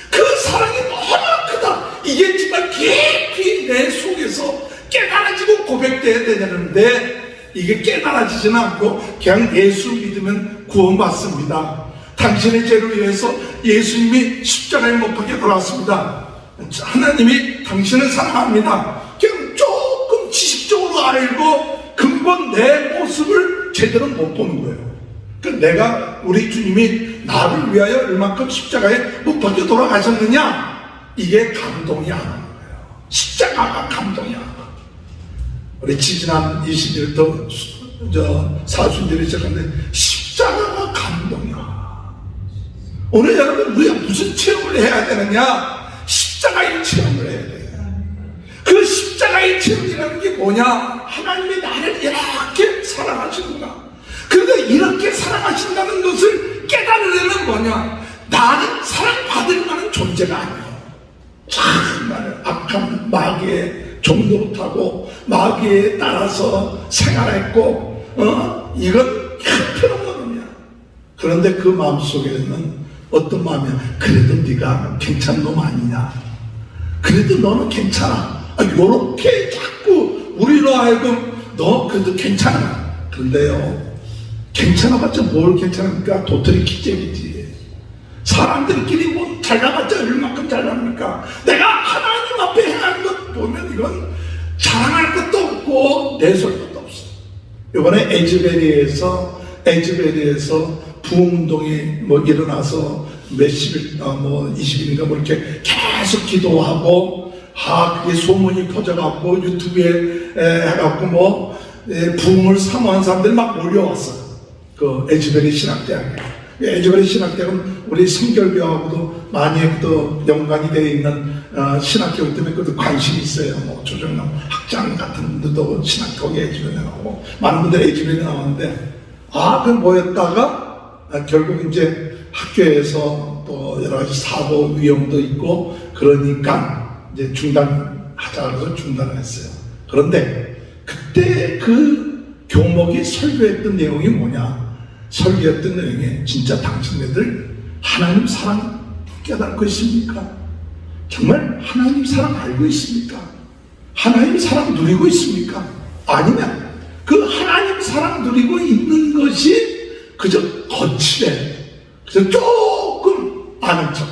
그 사랑이 너무 크다. 이게 정말 깊이 내 속에서 깨달아지고 고백돼야 되는데 이게 깨달아지지는 않고 그냥 예수 믿으면 구원받습니다. 당신의 죄를 위해서 예수님이 십자가에 못 박혀 돌아왔습니다. 하나님이 당신을 사랑합니다. 그냥 조금 지식적으로 알고 근본 내 모습을 제대로 못 보는 거예요. 내가 우리 주님이 나를 위하여 얼만큼 십자가에 못 박혀 돌아가셨느냐 이게 감동이 안 오는 거예요. 십자가가 감동이 안 오는 거예요. 우리 지지난 20일부터 사순절이 시작하는데 십자가가 감동이야. 오늘 여러분 우리가 무슨 체험을 해야 되느냐? 십자가의 체험을 해야 돼요. 그 십자가의 체험이라는 게 뭐냐? 하나님이 나를 이렇게 사랑하시는구나. 그러니까 이렇게 사랑하신다는 것을 깨달으려면 뭐냐? 나는 사랑받을 만한 존재가 아니에요. 정말 악한 마귀의 종도 타고 마귀에 따라서 생활했고 이건 형편없는 놈이야. 그런데 그 마음속에는 어떤 마음이야? 그래도 네가 괜찮은 놈 아니냐? 그래도 너는 괜찮아. 요렇게 자꾸 우리로 하여금 너 그래도 괜찮아. 그런데요 괜찮아봤자 뭘 괜찮습니까? 도토리 키재기지. 사람들끼리 뭐 잘나봤자 얼마큼 잘납니까? 내가 하나님 앞에 행하는 것 보면 이건 자랑할 것도 없고 내설 것도 없어. 이번에 에즈베리에서 부흥운동이 일어나서 몇십일, 20일인가 이렇게 계속 기도하고 그게 소문이 퍼져갖고 유튜브에 해갖고 부흥을 사모한 사람들이 막 몰려왔어. 그 에즈베리 신학대학에. 에즈베리 신학교는 우리 성결교하고도 많이 또 연관이 되어 있는 신학교이기 때문에 그것도 관심이 있어요. 뭐 조정남 학장 같은 분들도 신학교에 에즈베리 나오고 많은 분들이 에즈베리 나오는데 그 모였다가 결국 이제 학교에서 또 여러 가지 사고 위험도 있고 그러니까 이제 중단하자 해서 중단을 했어요. 그런데 그때 그 교목이 설교했던 내용이 뭐냐? 설교했던 내용이 진짜 당신네들 하나님 사랑 깨닫고 있습니까? 정말 하나님 사랑 알고 있습니까? 하나님 사랑 누리고 있습니까? 아니면 그 하나님 사랑 누리고 있는 것이 그저 거칠해, 그저 조금 아는 척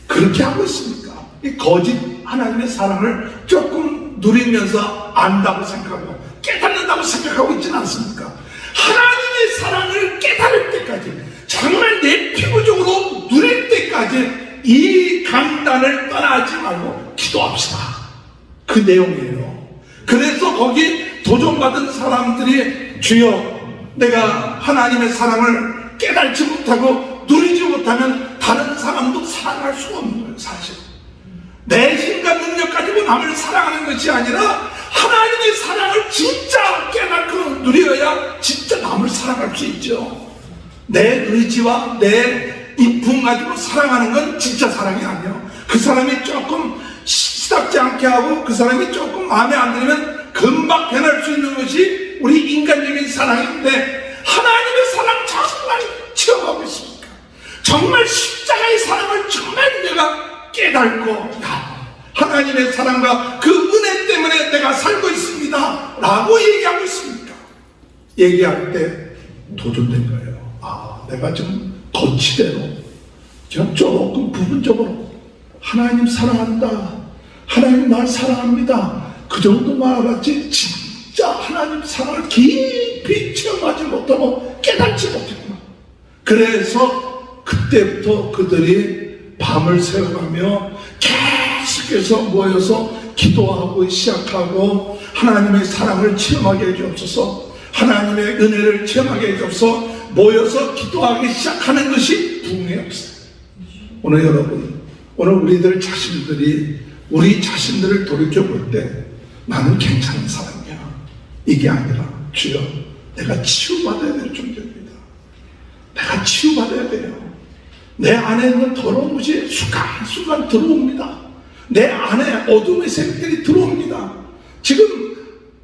그렇게 하고 있습니까? 이 거짓 하나님의 사랑을 조금 누리면서 안다고 생각하고 깨닫는다고 생각하고 있지는 않습니까? 하나님의 사랑을 깨달을 때까지 정말 내 피부적으로 누릴 때까지 이 강단을 떠나지 말고 기도합시다. 그 내용이에요. 그래서 거기 도전받은 사람들이 주여 내가 하나님의 사랑을 깨달지 못하고 누리지 못하면 다른 사람도 사랑할 수가 없는 거예요. 사실 내 힘과 능력 가지고 남을 사랑하는 것이 아니라 하나님의 사랑을 진짜 깨닫고 누려야 진짜 남을 사랑할 수 있죠. 내 의지와 내 이쁨 가지고 사랑하는 건 진짜 사랑이 아니에요. 그 사람이 조금 시답지 않게 하고 그 사람이 조금 마음에 안 들면 금방 변할 수 있는 것이 우리 인간적인 사랑인데 하나님의 사랑 정말 체험하고 있습니까? 정말 십자가의 사랑을 정말 내가 깨닫고 하나님의 사랑과 그 은혜 때문에 내가 살고 있습니다 라고 얘기하고 있습니까? 얘기할 때 도전된 거예요. 내가 좀 거치대로 좀 조금 부분적으로 하나님 사랑한다, 하나님 날 사랑합니다 그 정도 말하지 진짜 하나님 사랑을 깊이 체험하지 못하고 깨닫지 못했구나. 그래서 그때부터 그들이 밤을 새워가며 계속해서 모여서 기도하고 시작하고 하나님의 사랑을 체험하게 해주옵소서, 하나님의 은혜를 체험하게 해주옵소서 모여서 기도하기 시작하는 것이 부흥의 역사예요. 오늘 여러분, 오늘 우리들 자신들이 우리 자신들을 돌이켜볼 때 나는 괜찮은 사람이야 이게 아니라 주여 내가 치유받아야 될 존재입니다. 내가 치유받아야 돼요. 내 안에 있는 더러운 것이 순간순간 들어옵니다. 내 안에 어둠의 세력들이 들어옵니다. 지금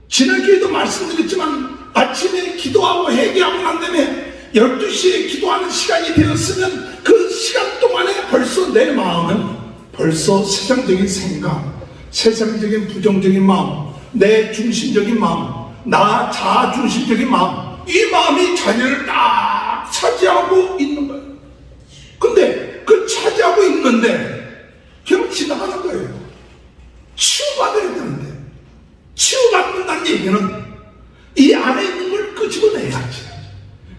지난주에도 말씀드렸지만 아침에 기도하고 회개하고 난 다음에 12시에 기도하는 시간이 되었으면 그 시간 동안에 벌써 내 마음은 벌써 세상적인 생각, 세상적인 부정적인 마음, 내 중심적인 마음, 나 자아 중심적인 마음, 이 마음이 자리를 딱 차지하고 있는 거예요. 근데 그 차지하고 있는데 그냥 지나가는 거예요. 치유받아야 되는데 치유받는다는 얘기는 이 안에 있는 걸 끄집어내야지.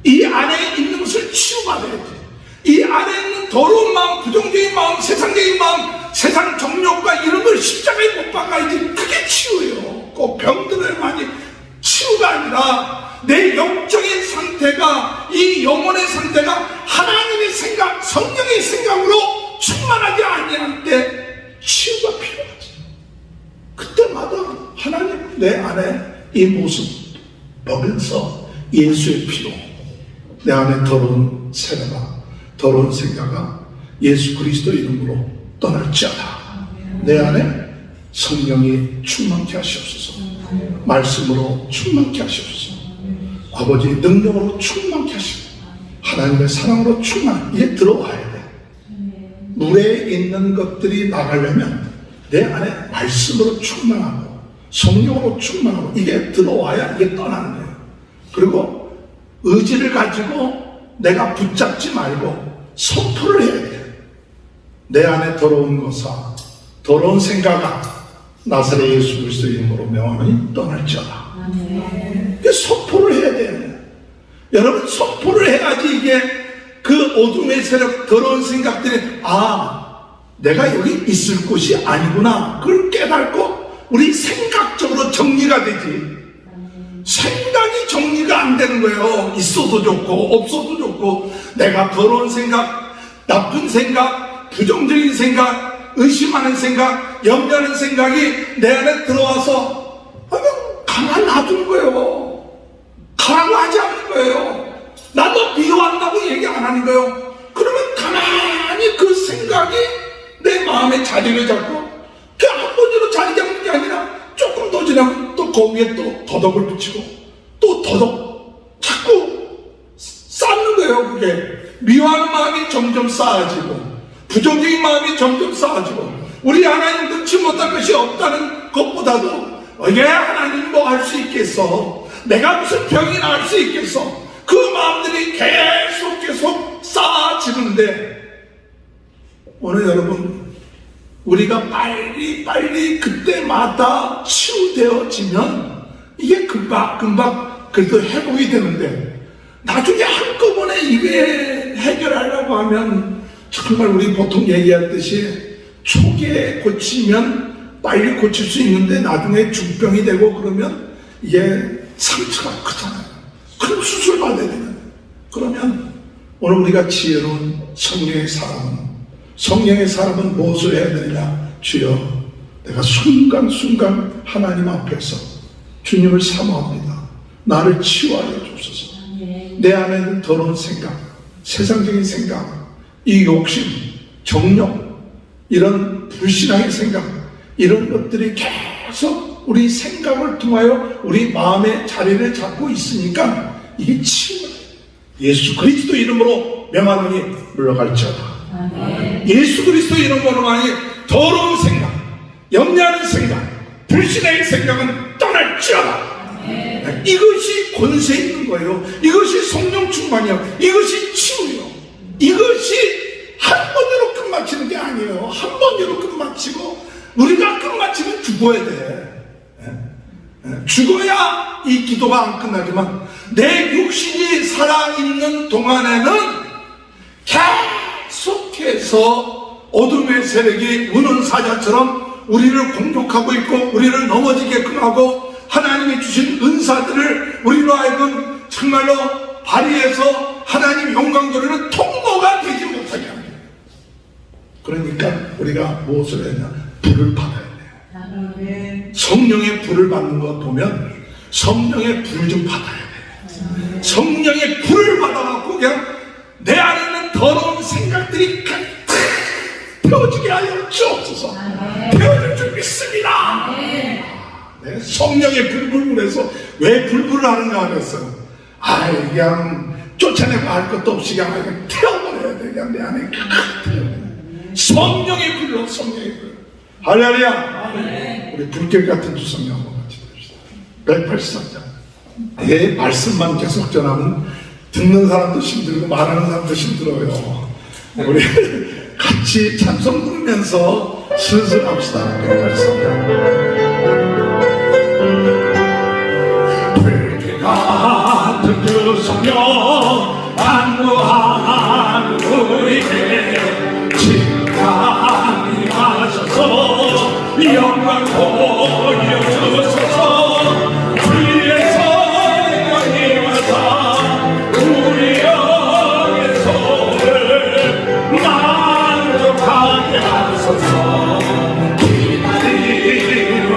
이 안에 있는 것을 치유받아야지. 이 안에 있는 더러운 마음, 부정적인 마음, 세상적인 마음, 세상 정욕과 이런 걸 십자가에 못 박아야지. 그게 치유예요. 꼭 병들어야 많이 치유가 아니라 내 영적인 상태가, 이 영혼의 상태가 하나님의 생각, 성령의 생각으로 충만하지 아니할 때 치유가 필요하지. 그때마다 하나님 내 안에 이 모습 보면서 예수의 피로 내 안에 더러운 세례가, 더러운 생각아 예수 그리스도 이름으로 떠날지어다. 내 안에 성령이 충만케 하시옵소서, 말씀으로 충만케 하시옵소서, 아버지 능력으로 충만케 하시옵소서, 하나님의 사랑으로 충만. 이게 들어와야 돼. 물에 있는 것들이 나가려면 내 안에 말씀으로 충만하고 성령으로 충만하고 이게 들어와야 이게 떠나는 거예요. 그리고 의지를 가지고 내가 붙잡지 말고 선포를 해야 돼요. 내 안에 더러운 것아, 더러운 생각아 나사렛 예수 그리스도 이름으로 명하노니 떠날지어다. 이게 선포를 해야 돼요. 여러분 선포를 해야지 이게 그 어둠의 세력, 더러운 생각들이 내가 여기 있을 곳이 아니구나 그걸 깨닫고 우리 생각적으로 정리가 되지. 생각이 정리가 안 되는 거예요. 있어도 좋고 없어도 좋고, 내가 더러운 생각, 나쁜 생각, 부정적인 생각, 의심하는 생각, 염려하는 생각이 내 안에 들어와서 그냥 가만 놔두는 거예요. 가라고 하지 않는 거예요. 나도 미워한다고 얘기 안 하는 거예요. 그러면 가만히 그 생각이 내 마음에 자리를 잡고, 그 한 번으로 자리 잡는 게 아니라 조금 더 지나면 또 거기에 또 더덕을 붙이고 또 더덕 자꾸 쌓는 거예요. 그게 미워하는 마음이 점점 쌓아지고, 부정적인 마음이 점점 쌓아지고, 우리 하나님 능치 못할 것이 없다는 것보다도 이게 하나님 뭐 할 수 있겠어, 내가 무슨 병이 나을 수 있겠어, 그 마음들이 계속 쌓아지는데, 오늘 여러분, 우리가 빨리 그때마다 치유되어지면 이게 금방 그래도 회복이 되는데, 나중에 한꺼번에 이게 해결하려고 하면 정말 우리 보통 얘기하듯이 초기에 고치면 빨리 고칠 수 있는데 나중에 중병이 되고 그러면 이게 상처가 크잖아요. 그럼 수술 받아야 되거든요. 그러면 오늘 우리가 지혜로운 성령의 사람은 무엇을 해야 되느냐? 주여, 내가 순간순간 하나님 앞에서 주님을 사모합니다. 나를 치유하여 주옵소서. 내 안에 있는 더러운 생각, 세상적인 생각, 이 욕심, 정욕, 이런 불신앙의 생각, 이런 것들이 계속 우리 생각을 통하여 우리 마음의 자리를 잡고 있으니까 이게 치유가 돼요. 예수 그리스도 이름으로 명하노니 물러갈지어다. 예수 그리스도 이름으로 많이 더러운 생각, 염려하는 생각, 불신의 생각은 떠날지어다. 이것이 권세 있는 거예요. 이것이 성령 충만이요, 이것이 치유요. 이것이 한 번으로 끝마치는 게 아니에요. 한 번으로 끝마치고, 우리가 끝마치면 죽어야 돼. 죽어야 이 기도가 안 끝나지만, 내 육신이 살아있는 동안에는 계속해서 어둠의 세력이 우는 사자처럼 우리를 공격하고 있고, 우리를 넘어지게끔 하고, 하나님이 주신 은사들을 우리로 하여금 정말로 발휘해서 하나님 영광 돌리는 통로가 되지 못하게 합니다. 그러니까 우리가 무엇을 했냐? 불을 받아야 돼요. 성령의 불을 받는 것 보면 성령의 불 좀 받아야 돼요. 성령의 불을 받아갖고 그냥 내 안에 있는 더러운 생각들이 펴지게 하여 주옵소서. 펴질 줄 믿습니다. 네, 성령의 불불불해서 왜 불불을 하는가 하면서, 그냥 쫓아내고 할 것도 없이 그냥 태워버려야 돼. 그냥 내 안에 성령의 불로, 성령의 불. 할렐루야. 우리 불길 같은 두 성령 한번 같이 들읍시다. 183장. 내 말씀만 계속 전하면 듣는 사람도 힘들고 말하는 사람도 힘들어요. 우리 같이 찬송 부르면서 슬슬 합시다. 183장. 같은 그 성령 안무한 우리에게 지금까지 하셔서 영광 보여주소서. 주의 성령이 와서 우리 영의 소를 만족하게 하소서. 기다리는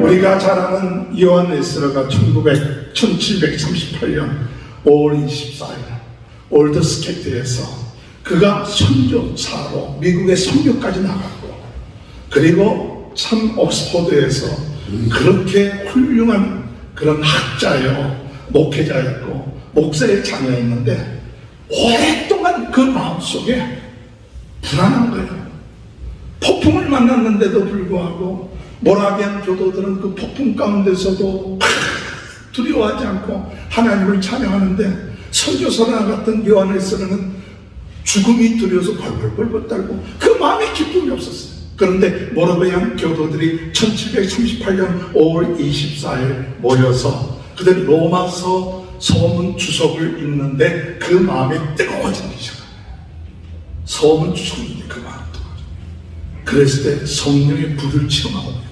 우리가 잘 아는 요한 에스라가 1738년 5월 24일 올드 스케트에서 그가 선교사로 미국의 선교까지 나갔고, 그리고 참 옥스퍼드에서 그렇게 훌륭한 그런 학자요, 목회자였고 목사의 자녀였는데 오랫동안 그 마음속에 불안한 거예요. 폭풍을 만났는데도 불구하고 모라비안 교도들은 그 폭풍 가운데서도 두려워하지 않고 하나님을 찬양하는데, 선교사로 나갔던 요한에서는 죽음이 두려워서 벌벌벌 떨고 그 마음에 기쁨이 없었어요. 그런데 모라비안 교도들이 1738년 5월 24일 모여서 그들이 로마서 서문 주석을 읽는데 그 마음이 뜨거워지기 시작합니다. 서문 주석인데 그 마음이 뜨거워져. 그랬을 때 성령의 불을 체험하고,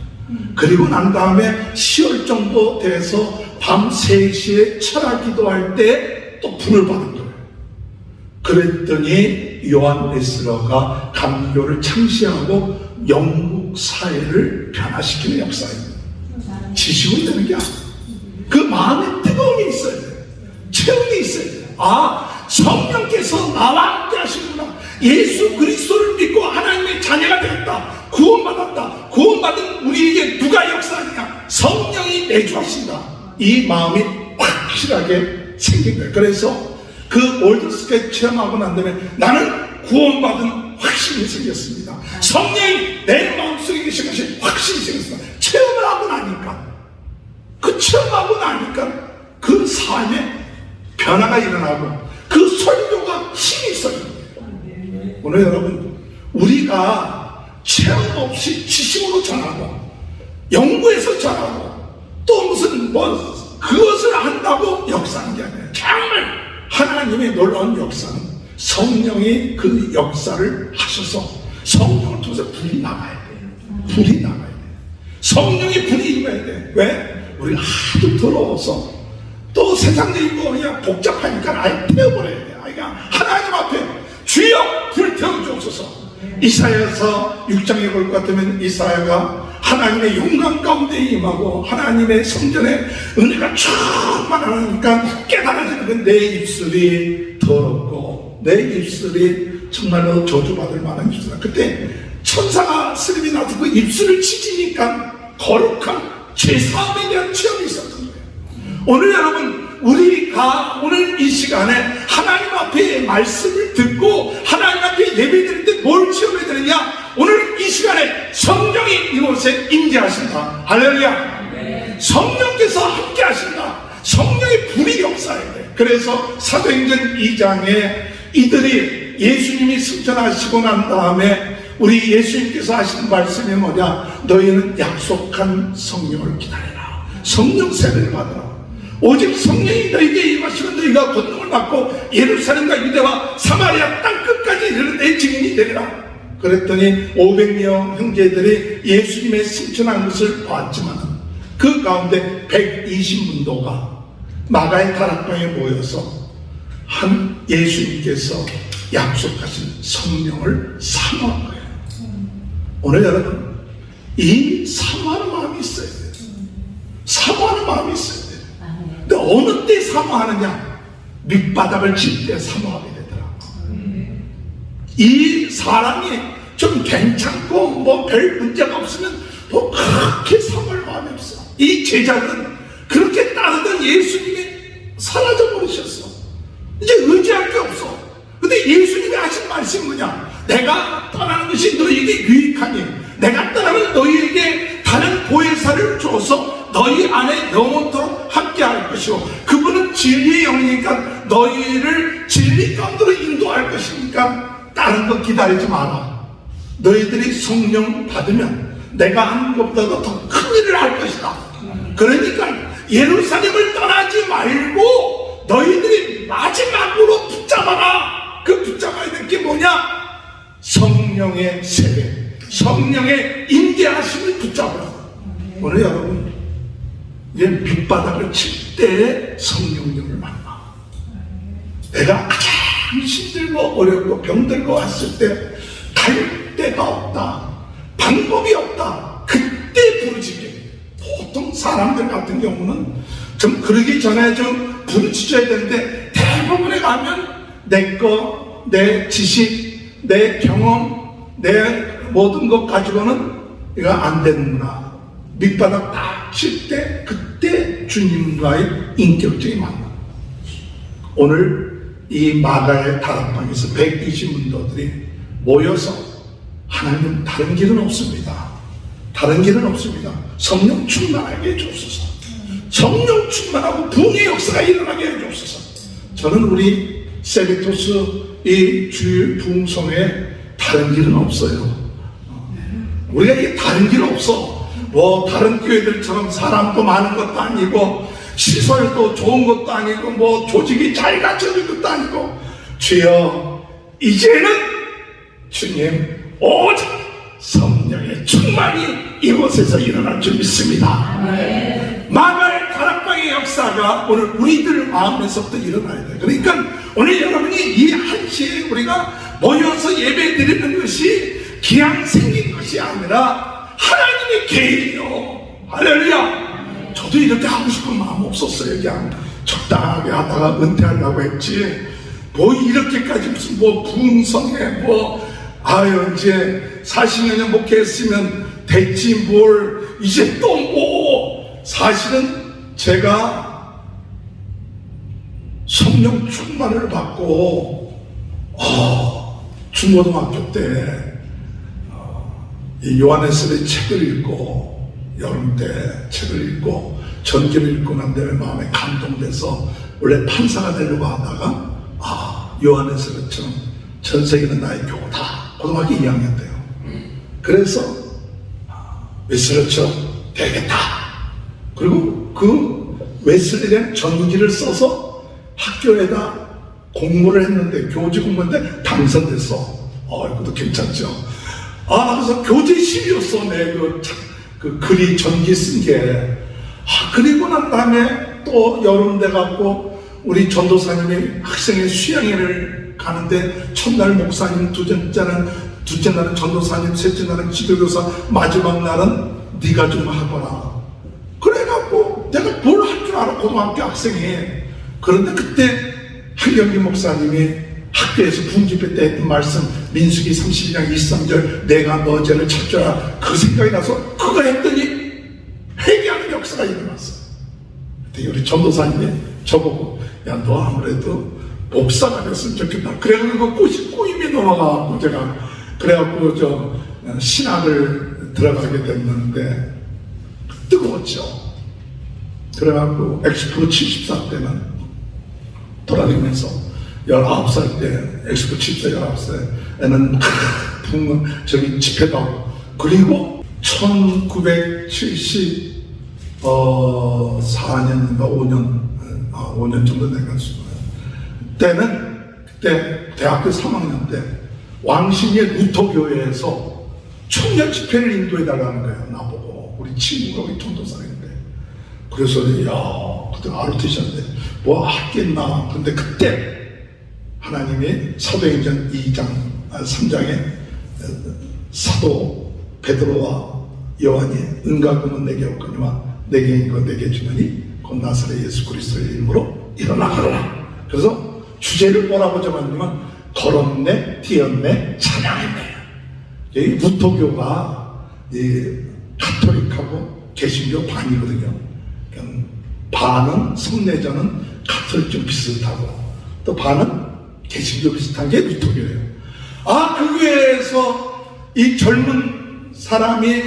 그리고 난 다음에 10월 정도 돼서 밤 3시에 철학 기도할 때 또 불을 받은 거예요. 그랬더니 요한 에스라가 감교를 창시하고 영국 사회를 변화시키는 역사입니다. 지식이 되는 게 아니에요. 그 마음에 뜨거움이 있어야 돼요. 체험이 있어야 돼요. 아, 성령께서 나와 함께 하시구나. 예수 그리스도를 믿고 하나님의 자녀가 되었다. 구원받았다. 구원받은 우리에게 누가 역사하느냐? 성령이 내주하신다. 이 마음이 확실하게 생긴 거예요. 그래서 그 올드스케 체험하고 난 다음에 나는 구원받은 확신이 생겼습니다. 성령이 내 마음속에 계신 것이 확신이 생겼습니다. 체험을 하고 나니까, 그 체험하고 나니까 그 삶에 변화가 일어나고 그 설교가 힘이 있어요. 오늘 여러분, 우리가 체험 없이 지식으로 전하고 연구해서 전하고 또 무슨 그것을 안다고 역사하는 게 아니에요. 정말 하나님의 놀라운 역사는 성령이 그 역사를 하셔서 성령을 통해서 불이 나가야 돼요. 불이 나가야 돼요. 성령의 불이 임해야 돼. 왜? 우리가 하도 더러워서 또 세상적인 거 그냥 복잡하니까 아예 태워버려야 돼요. 그러니까 하나님 앞에 주여 불 태워주옵소서. 이사야서 6장에 볼 것 같으면 이사야가 하나님의 영광 가운데 임하고 하나님의 성전에 은혜가 충만하니까 깨달아지는 건 내 입술이 더럽고 내 입술이 정말로 저주받을 만한 입술이다. 그때 천사가 스님이 나서 그 입술을 치지니까 거룩한 죄사함에 대한 체험이 있었던 거예요. 오늘 여러분, 우리가 오늘 이 시간에 하나님 앞에 말씀을 듣고 하나님 앞에 예배드릴 때 뭘 체험해야 되느냐? 오늘 이 시간에 성령이 이곳에 임재하신다. 할렐루야. 성령께서 함께 하신다. 성령의 불이 역사해야 돼. 그래서 사도행전 2장에 이들이 예수님이 승천하시고 난 다음에 우리 예수님께서 하신 말씀이 뭐냐? 너희는 약속한 성령을 기다려라. 성령 세례를 받으라. 오직 성령이 너희에게 임하시면 너희가 권능을 받고 예루살렘과 유대와 사마리아 땅 끝까지 이르는 내 증인이 되리라. 그랬더니 500명 형제들이 예수님의 승천한 것을 봤지만 그 가운데 120문도가 마가의 다락방에 모여서 한 예수님께서 약속하신 성령을 사모한 거예요. 오늘 여러분, 이 사모하는 마음이 있어야 돼요. 사모하는 마음이 있어야 돼요. 근데 어느 때 사모하느냐? 밑바닥을 칠 때 사모하게 되더라고요. 이 사람이 좀 괜찮고 뭐 별 문제가 없으면 뭐 그렇게 사모할 마음이 없어. 이 제자들은 그렇게 따르던 예수님이 사라져 버리셨어. 이제 의지할 게 없어. 근데 예수님이 하신 말씀이 뭐냐? 내가 떠나는 것이 너희에게 유익하니 내가 떠나면 너희에게 다른 보혜사를 줘서 너희 안에 영원토록 함께 할 것이고 그분은 진리의 영이니까 너희를 진리 가운데로 인도할 것이니까 다른 거 기다리지 마라. 너희들이 성령 받으면 내가 하는 것보다도 더 큰 일을 할 것이다. 그러니까 예루살렘을 떠나지 말고 너희들이 마지막으로 붙잡아라. 그 붙잡아야 될 게 뭐냐? 성령의 세례, 성령의 임재하심을 붙잡으라. 오늘 여러분, 이제 밑바닥을 칠 때 성령님을 만나. 내가 가장 힘들고 어렵고 병들고 왔을 때 갈 데가 없다, 방법이 없다. 그때 부르짖게. 보통 사람들 같은 경우는 좀 그러기 전에 좀 부르짖어야 되는데 대부분에 가면 내 거, 내 지식, 내 경험, 내 모든 것 가지고는 이거 안 되는구나. 밑바닥 딱 칠 때 그때 주님과의 인격적인 만남. 오늘 이 마가의 다락방에서 120문도들이 모여서 하나님 다른 길은 없습니다. 다른 길은 없습니다. 성령 충만하게 해주옵소서. 성령 충만하고 부흥의 역사가 일어나게 해주옵소서. 저는 우리 세비토스 이 주일 부흥성에 다른 길은 없어요. 우리가 이게 다른 길 없어. 뭐 다른 교회들처럼 사람도 많은 것도 아니고 시설도 좋은 것도 아니고 뭐 조직이 잘 갖춰진 것도 아니고 주여 이제는 주님 오직 성령의 충만이 이곳에서 일어날 줄 믿습니다. 마가의 다락방의 역사가 오늘 우리들 마음에서부터 일어나야 돼요. 그러니까 오늘 여러분이 이 한시에 우리가 모여서 예배 드리는 것이 그냥 생긴 것이 아니라 하나님의 계획이요. 할렐루야. 저도 이렇게 하고 싶은 마음 없었어요. 그냥 적당하게 하다가 은퇴하려고 했지. 뭐 이렇게까지 무슨 뭐 부흥성에 뭐 아유 이제 40여 년 목회했으면 됐지 뭘 이제 또 뭐. 사실은 제가 성령 충만을 받고 중고등학교 때 이 요한에스의 책을 읽고 여름 때 책을 읽고 전기를 읽고 난 다음에 마음에 감동돼서 원래 판사가 되려고 하다가 요한에스처럼 전 세계는 나의 교다. 고등학교 2학년 때요. 그래서 웨슬리처럼 되겠다. 그리고 그 웨슬리의 전기를 써서 학교에다 공부를 했는데 교직 공부인데 당선됐어. 이것도 괜찮죠. 그래서 교재실이었어. 내 그 글이 전기 쓴 게. 그리고 난 다음에 또 여름 돼갖고 우리 전도사님이 학생의 수양회를 가는데 첫날 목사님, 둘째 날은 전도사님, 셋째 날은 지도교사, 마지막 날은 네가 좀 하거라. 그래갖고 내가 뭘 할 줄 알아, 고등학교 학생이. 그런데 그때 한경기 목사님이 학교에서 부흥집회 때 했던 말씀 민수기 32장 23절 내가 너 죄를 찾줘라 그 생각이 나서 그거 했더니 회개하는 역사가 일어났어. 그때 우리 전도사님이 저보고 야 너 아무래도 목사가 됐으면 좋겠다. 그래가지고 꼬임이 넘어가고 제가 그래갖고 신학을 들어가게 됐는데 뜨거웠죠. 그래갖고 엑스프로 74 때는 돌아다니면서 19살 때 엑스포 74 19살에는 저기 집회도 하고 그리고 1974년인가 5년 정도 돼가지고 때는 그때 대학교 3학년 때 왕신의 루터교회에서 청년 집회를 인도해달라는 거예요. 나보고 우리 친구가 우리 전도사인데 그래서 그때 ROTC인데 뭐 하겠나. 근데 그때 하나님이 사도행전 3장에 사도 베드로와 요한이 은가금은 내게 없거니와 내게 있는 거 내게 주느니 곧 나사렛 예수 그리스도의 이름으로 일어나거라. 그래서 주제를 뭐라고 적었냐면 걸었네, 뛰었네, 찬양했네. 여기 루터교가 가톨릭하고 개신교 반이거든요. 반은 성내자는 가톨릭 좀 비슷하고 또 반은 개신교 비슷한 게 루터교예요. 그 교회에서 이 젊은 사람이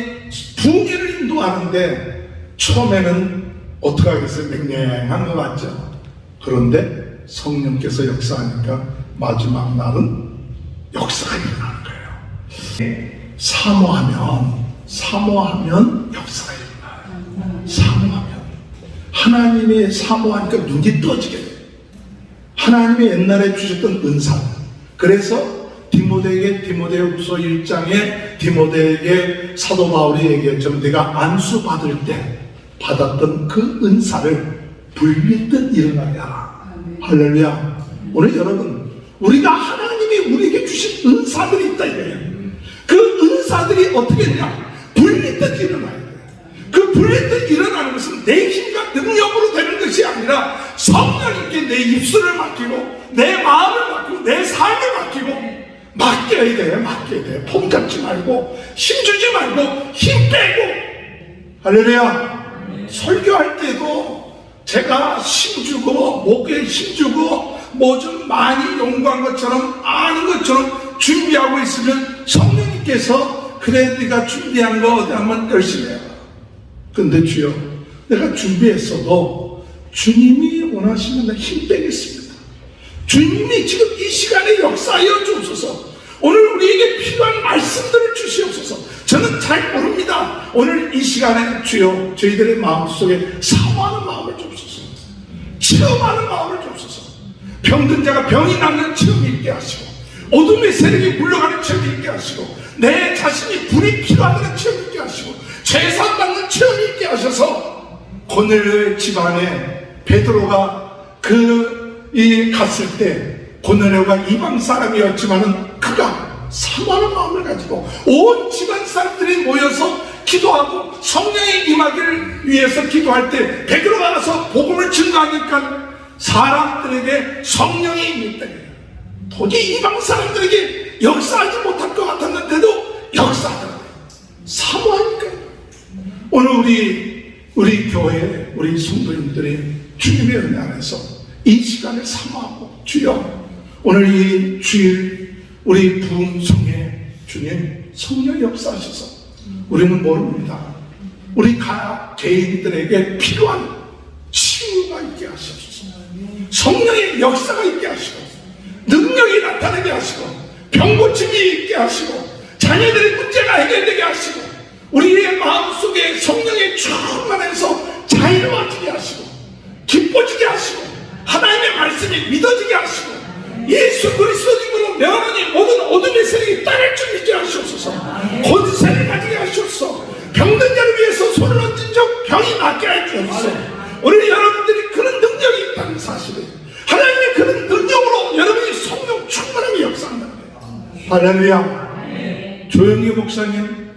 부흥회를 인도하는데 처음에는 어떻게 하겠어요? 맹맹한 것 같죠? 그런데 성령께서 역사하니까 마지막 날은 역사가 일어나는 거예요. 사모하면 역사가 일어나요. 사모하면 하나님이 사모하니까 눈이 떠지게 돼요. 하나님이 옛날에 주셨던 은사. 그래서 디모데후서 1장에 디모데에게 사도 바울이 얘기했죠. 내가 안수 받을 때 받았던 그 은사를 불리듯 일어나게 하라. 할렐루야. 오늘 여러분 우리가 하나님이 우리에게 주신 은사들이 있다 이거예요. 그 은사들이 어떻게 되냐? 불리듯 일어나야 돼요. 그 그 불일이 일어나는 것은 내 힘과 능력으로 되는 것이 아니라 성령님께 내 입술을 맡기고 내 마음을 맡기고 내 삶을 맡겨야 돼. 폼 잡지 말고 힘주지 말고 힘 빼고. 할렐루야. 설교할 때도 제가 힘주고 목에 힘주고 뭐 좀 많이 연구한 것처럼 아는 것처럼 준비하고 있으면 성령님께서 그래 네가 준비한 거 어디 한번 열심히 해라. 근데 주여 내가 준비했어도 주님이 원하시면 나 힘 빼겠습니다. 주님이 지금 이 시간에 역사하여 주옵소서. 오늘 우리에게 필요한 말씀들을 주시옵소서. 저는 잘 모릅니다. 오늘 이 시간에 주여 저희들의 마음속에 사모하는 마음을 주옵소서. 체험하는 마음을 주옵소서. 병든 자가 병이 낫는 체험이 있게 하시고 어둠의 세력이 물러가는 체험이 있게 하시고 내 자신이 불이 필요하다는 체험이 있게 하시고 죄산 받는 체험이 있게 하셔서 고넬료의 집안에 베드로가 갔을 때 고넬료가 이방 사람이었지만은 그가 사모하는 마음을 가지고 온 집안 사람들이 모여서 기도하고 성령의 임하기를 위해서 기도할 때 베드로가 가서 복음을 증거하니까 사람들에게 성령이 임했다. 도저히 이방 사람들에게 역사하지 못할 것 같았는데도 역사하더라고요. 사모하니까. 오늘 우리 교회 우리 성도님들이 주님의 은혜 안에서 이 시간을 사모하고 주여 오늘 이 주일 우리 부흥성에 주님 성령 역사하셔서 우리는 모릅니다. 우리 각 개인들에게 필요한 치유가 있게 하시옵소서. 성령의 역사가 있게 하시고 능력이 나타나게 하시고 병고침이 있게 하시고 자녀들의 문제가 해결되게 하시고 우리의 마음속에 성령의 충만해서 자유로워지게 하시고 기뻐지게 하시고 하나님의 말씀이 믿어지게 하시고 예수 그리스도 이름으로 명하니 모든 어둠의 세력이 따를 줄 믿게 하시옵소서. 권세를 가지게 하시옵소서. 병든 자를 위해서 손을 얹은 적 병이 낫게 할 주옵소서. 오늘 여러분들이 그런 능력이 있다는 사실을 하나님의 그런 능력으로 여러분이 성령 충만함이 역사한다는 거예요. 할렐루야. 조영기 목사님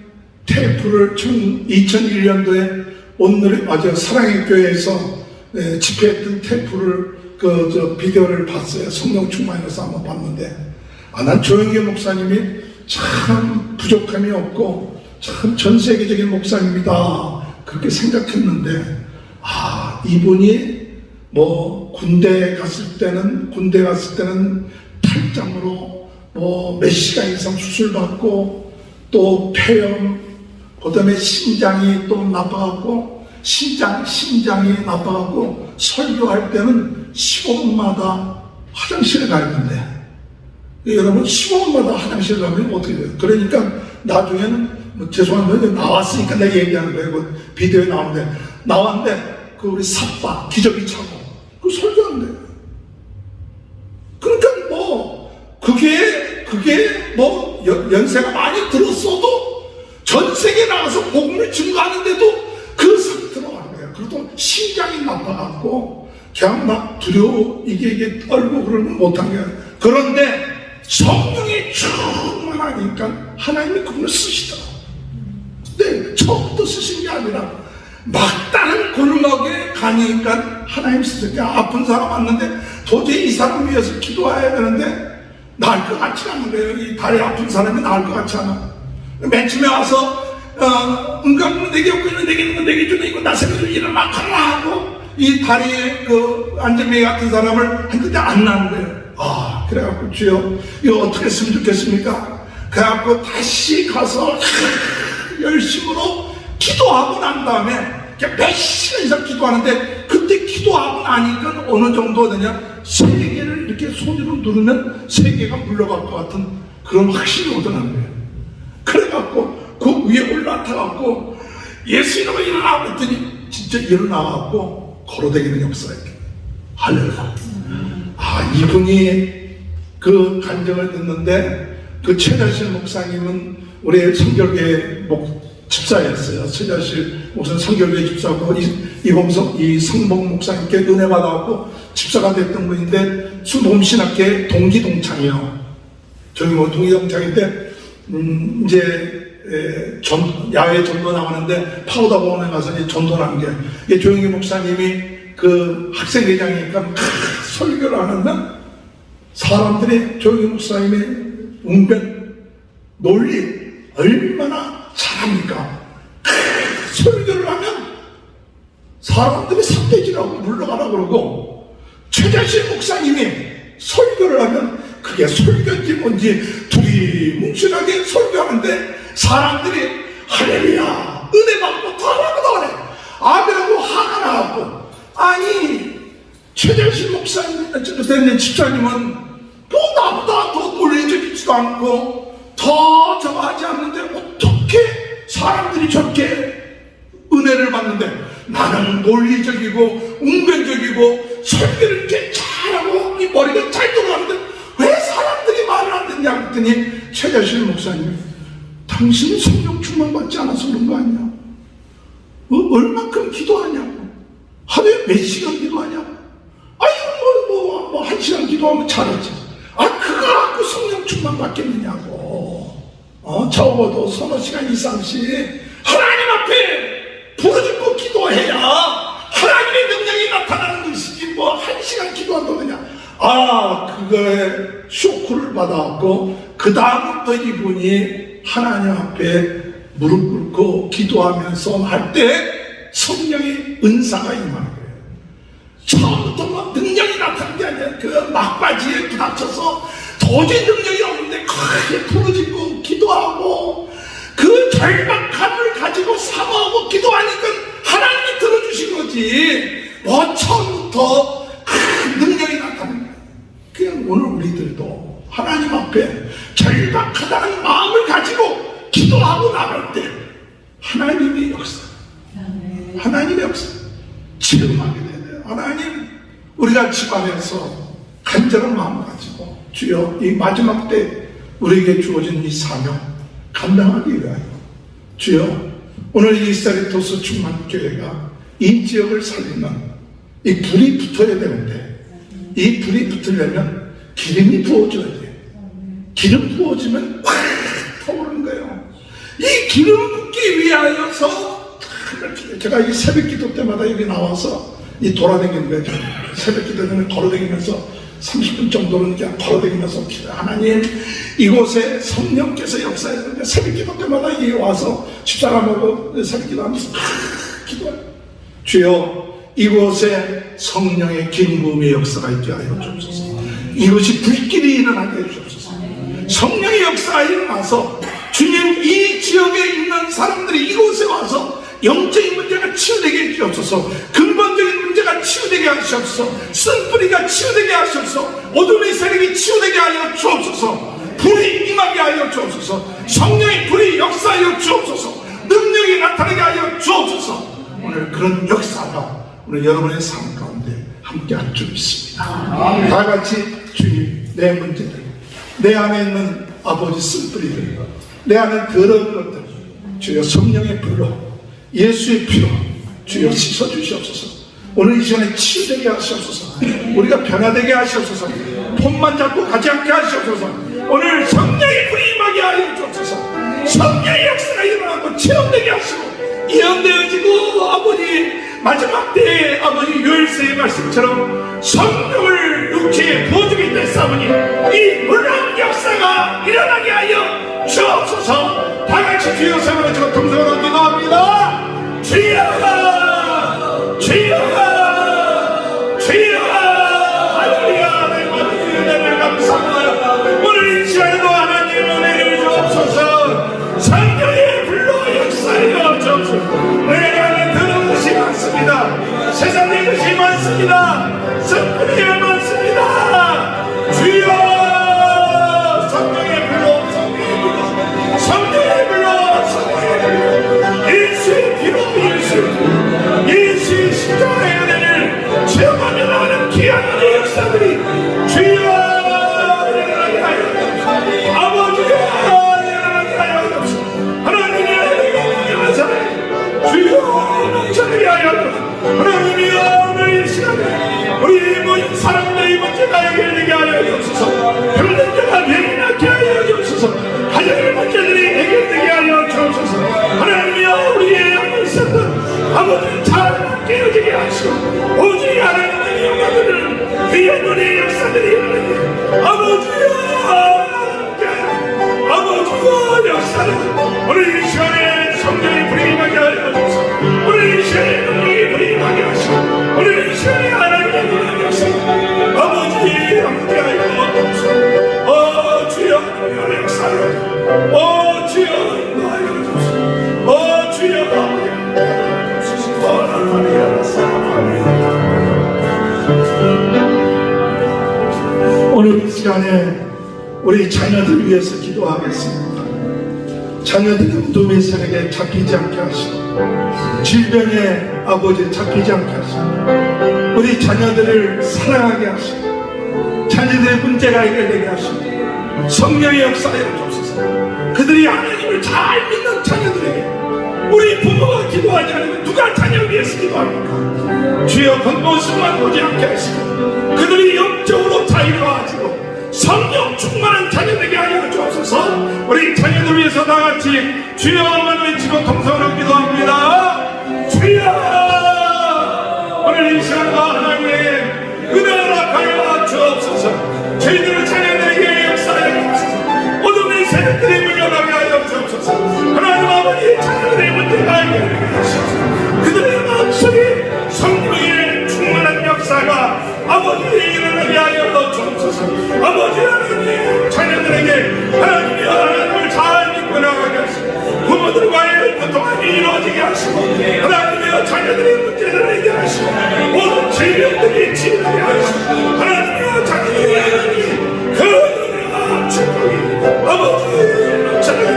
테이프를 2001년도에 오늘의 사랑의 교회에서 집회했던 테이프를 비디오를 봤어요. 성령 충만해서 한번 봤는데 난 조영기 목사님이 참 부족함이 없고 참 전 세계적인 목사님이다 그렇게 생각했는데 이분이 군대 갔을 때는 탈장으로 몇 시간 이상 수술받고 또 폐렴 그다음에 심장이 또 나빠갖고 심장이 나빠갖고 설교할 때는 15분마다 화장실에 가는데 여러분 15분마다 화장실 가면 어떻게 돼요? 그러니까 나중에는 죄송한데 나왔으니까 내가 얘기하는 거예요. 비디오에 나왔는데 우리 삽바 기저귀 차고 그 설교한대. 그러니까 그게 연세가 많이 들었어도 전 세계에 나가서 복음을 증거하는데도 그 상태로 가는 거예요. 그래도 심장이 나빠갖고 그냥 막 두려워 이게 떨고 그러면 못한 거예요. 그런데 성령이 충만하니까 하나님이 그분을 쓰시더라고요. 근데 처음부터 쓰신 게 아니라 막다른 골목에 가니까 하나님 쓰셨죠. 아픈 사람 왔는데 도저히 이 사람 위해서 기도해야 되는데 나을 것 같지 않은 거예요. 이 다리 아픈 사람이 나을 것 같지 않아. 맨 처음에 와서 응감은 내게 없고 있는 내게 있는 건 내게 주는 이거 나세를 일어나 가라 하고 이 다리에 안전뱅이 같은 사람을 했는데 안 나는 거예요. 그래갖고 주여 이거 어떻게 했으면 좋겠습니까? 그래갖고 다시 가서 열심으로 기도하고 난 다음에 몇 시간 이상 기도하는데 그때 기도하고 나니까 어느 정도 되냐 세 개를 이렇게 손으로 누르면 세 개가 물러갈 것 같은 그런 확신이 오더라는 거예요. 그래갖고 그 위에 올라타갖고 예수 이름으로 일어나고 했더니 진짜 일어나갖고 걸어다니는 역사가 있게. 할렐루야. 이분이 그 간증을 듣는데 그 최자실 목사님은 우리 성결교회 집사였어요. 최자실 목사는 성결교회 집사고 이 성봉 목사님께 은혜 받아갖고 집사가 됐던 분인데 순복음신학계 동기동창이에요. 저기 동기동창인데 이제 야외 전도 나가는데 파우더공원에 가서 이제 전도를 게 이게 조영기 목사님이 그 학생회장이니까 설교를 하는데 사람들이 조영기 목사님의 웅변 논리 얼마나 잘합니까? 설교를 하면 사람들이 삿대질하고 물러가라 그러고 최자실 목사님이 설교를 하면 그게 설교인지 뭔지 둘이 뭉실하게 설교하는데 사람들이 할렐루야 은혜 받고 더 하고 더 하래 아멘하고 화가 나고 아니 최자실 목사님 어쨌든 집사님은 뭐 나보다 더 논리적이지도 않고 더 저거 하지 않는데 어떻게 사람들이 저렇게 은혜를 받는데 나는 논리적이고 웅변적이고 설교를 이렇게 잘하고 이 머리가 잘 돌아가는데 왜 사람들이 말을 안 듣냐 그랬더니 최자실 목사님이 당신은 성령 충만 받지 않아서 그런 거 아니야? 얼만큼 기도하냐고 하루에 몇 시간 기도하냐고 아니 뭐 1시간 기도하면 잘하지 그거 갖고 성령 충만 받겠느냐고 적어도 서너 시간 이상씩 하나님 앞에 부르짖고 기도해야 하나님의 능력이 나타나는 것이지 뭐 1시간 기도한다고 그냥 그거에 쇼크를 받아갖고 그 다음부터 이분이 하나님 앞에 무릎 꿇고 기도하면서 할 때 성령의 은사가 임하는 거예요. 처음부터 막 능력이 나타나는 게 아니라 그 막바지에 부닥쳐서 도저히 능력이 없는데 크게 부르짖고 기도하고 그 절박함을 가지고 사모하고 기도하니까 하나님이 들어주신 거지 뭐 처음부터 능력이 나타나는 거예요. 그냥 오늘 우리들도 하나님 앞에 절박하다는 마음을 가지고 기도하고 나갈 때 하나님의 역사 하나님의 역사 체험하게 돼요. 하나님 우리가 집안에서 간절한 마음을 가지고 주여 이 마지막 때 우리에게 주어진 이 사명 감당하기 위하여 주여 오늘 이 사리토스 충만교회가 이 지역을 살리는 이 불이 붙어야 되는데 이 불이 붙으려면 기름이 부어져야 돼요. 기름 부어지면 확 타오르는 거예요. 이 기름 붓기 위하여서 제가 이 새벽 기도 때마다 여기 나와서 이 돌아다니는 거예요. 새벽 기도 때문에 걸어다니면서 30분 정도는 그냥 걸어다니면서 하나님 이곳에 성령께서 역사했는데 새벽 기도 때마다 여기 와서 집사람하고 새벽 기도하면서 기도해요. 주여 이곳에 성령의 기름부음의 역사가 있게 하여 주옵소서. 이것이 불길이 일어나게 해주옵소서. 성령의 역사가 일어나서 주님 이 지역에 있는 사람들이 이곳에 와서 영적인 문제가 치유되게 해주옵소서. 근본적인 문제가 치유되게 하시옵소서. 쓴뿌리가 치유되게 하시옵소서. 어둠의 세력이 치유되게 하여 주옵소서. 불이 임하게 하여 주옵소서. 성령의 불이 역사하여 주옵소서. 능력이 나타나게 하여 주옵소서. 오늘 그런 역사가 오늘 여러분의 삶 가운데 함께 할 줄 믿습니다. 다 같이 주님 내 문제들 내 안에 있는 아버지 쓴뿌리들 내 안에 더러운 것들 주여 성령의 불로 예수의 피로 주여 씻어주시옵소서. 오늘 이 시간에 치유되게 하시옵소서. 우리가 변화되게 하시옵소서. 폰만 잡고 가지 않게 하시옵소서. 오늘 성령의 불이 임하게 하여 주옵소서. 성령의 역사가 일어나고 체험되게 하시고 예언되어지고 아버지 마지막 때에 아버지 요엘서의 말씀처럼 성령을 육체에 부어주겠다 했사오니 이 놀라운 역사가 일어나게 하여 주옵소서. 다같이 주여 세번을 치고 통성으로 기도합니다. 주여 주여 주여 할렐루야. 하나님 은혜를 감사합니다. 오늘 이 시간에도 하나님 은혜를 주옵소서. 성령의 불로 역사하여 주옵소서. 내 안에 드는 것이 많습니다. 세상의 것이 많습니다. 성품이 많습니다. 주여 성령의 불로 성령의 불로 성령의 불로 성령의 불로 예수의 시간에 우리 자녀들 위해서 기도하겠습니다. 자녀들의 어둠의 세력에 잡히지 않게 하시고 질병의 아버지 잡히지 않게 하시고 우리 자녀들을 사랑하게 하시고 자녀들의 문제가 해결되게 하시고 성령의 역사에 주옵소서. 그들이 하나님을 잘 믿는 자녀들에게 우리 부모가 기도하지 않으면 누가 자녀를 위해서 기도합니까? 주여 겉모습만 보지 않게 하시고 그들이 영적으로 자유화하시고 성령 충만한 자녀 되게 하여 주옵소서. 우리 자녀들 위해서 다같이 주여만 외치고 통성으로 기도합니다. 주여 오늘 이 시간과 하나님의 은혜를 합하여 주옵소서. 저희들의 자녀들에게 역사하여 주옵소서. 어둠의 세력들이 물러나게 하여 주옵소서. 하나님 아버지 자녀들의 문제가 해결되게 하시옵소서. 그들의 마음속에 성령의 충만한 역사가 아버지의 일어나게 하여 주옵소서. 아버지 하나님 자녀들에게 하나님이 하나님을 잘 믿고 나가게 하시고 부모들과의 교통함이 이루어지게 하시고 하나님의 자녀들의 문제를 해결하시고 모든 질병들이 치유되게 하시고 하나님의 자녀들의 하나님 그 은혜와 축복이 아버지의 넘쳐나게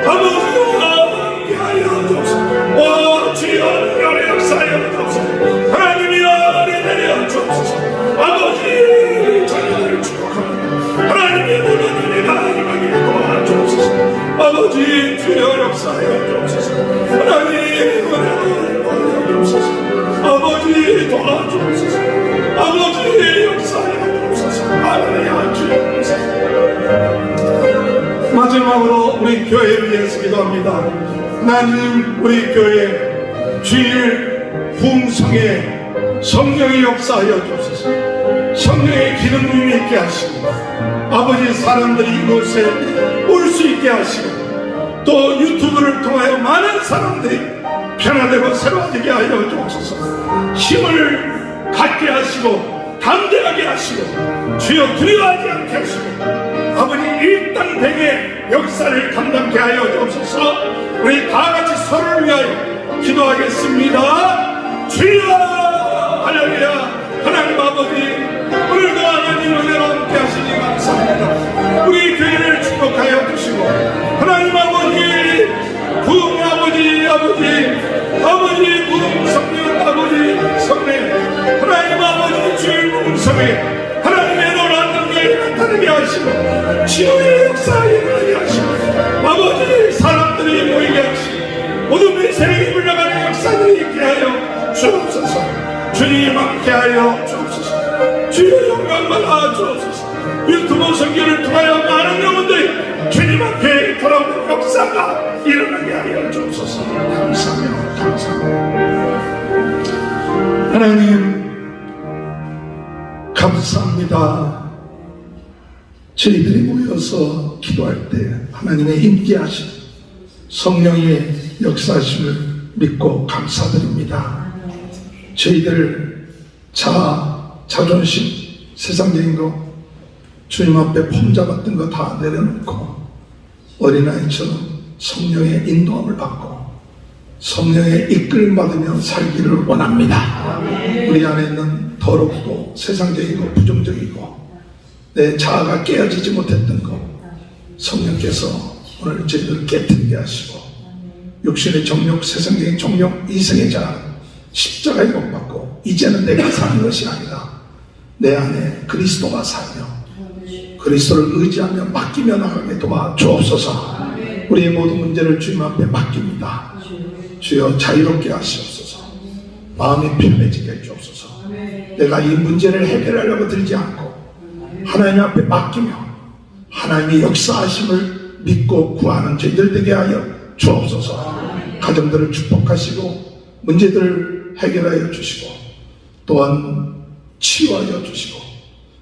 아버지와 함께하여 주옵소서. 오 주여 은혜의 역사하여 주옵소서. 하나님이 은혜 내려 주옵소서. 아버지 자녀들을 축복합니다. 하나님의 모든 은혜가 임하게 도와주옵소서. 아버지 주여 역사하여 주옵소서. 하나님 은혜를 도와주옵소서. 아버지 도와주옵소서. 아버지 역사하여 주옵소서. 하나님 주옵소서. 마지막으로 우리 교회를 위해서 기도합니다. 하나님 우리 교회 주일 부흥성에 성령의 역사하여 주옵소서. 성령의 기름을 있게 하시고 아버지 사람들이 이곳에 올 수 있게 하시고 또 유튜브를 통하여 많은 사람들이 변화되고 새로워지게 하여 주옵소서. 힘을 갖게 하시고 담대하게 하시고 주여 두려워하지 않게 하시고 아버지 일당백의 역사를 감당케 하여 주옵소서. 우리 다같이 서로를 위하여 기도하겠습니다. 주여 할렐루야. 하나님 아버지 오늘도 하나님 은혜로 함께 하시니 감사합니다. 우리 교회를 축복하여 주시고 하나님 아버지 부흥 아버지 부흥 성령 아버지 성령 하나님 아버지 주일 부흥 성에 하나님의 놀라운 능력이 나타나게 하시고 치유의 역사에 일어나게 하시고 아버지 사람들이 모이게 하시고 어둠의 세력이 물러가는 역사들이 있게 하여 주옵소서. 주님 함께하여 주옵소서. 주의 영광 받아 주옵소서. 유튜브 선교를 통하여 많은 영혼들이 주님 앞에 돌아오는 역사가 일어나게 하여 주옵소서. 감사합니다. 하나님 감사합니다. 저희들이 모여서 기도할 때 하나님의 임재하심 성령의 역사하심을 믿고 감사드립니다. 저희들 자존심 세상적인 거 주님 앞에 폼 잡았던 거 다 내려놓고 어린아이처럼 성령의 인도함을 받고 성령의 이끌림 받으며 살기를 원합니다. 우리 안에 있는 더럽고 세상적이고 부정적이고 내 자아가 깨어지지 못했던 것 성령께서 오늘 저희들을 깨뜨리게 하시고 육신의 정욕, 세상적인 정욕, 이성의 자아 십자가에 못 박고 이제는 내가 사는 것이 아니라 내 안에 그리스도가 살며 그리스도를 의지하며 맡기며 나가게 도와주옵소서. 우리의 모든 문제를 주님 앞에 맡깁니다. 주여 자유롭게 하시옵소서. 마음이 편해지게 해주옵소서. 내가 이 문제를 해결하려고 들지 않고 하나님 앞에 맡기며 하나님의 역사하심을 믿고 구하는 저희들 되게 하여 주옵소서. 가정들을 축복하시고 문제들을 해결하여 주시고 또한 치유하여 주시고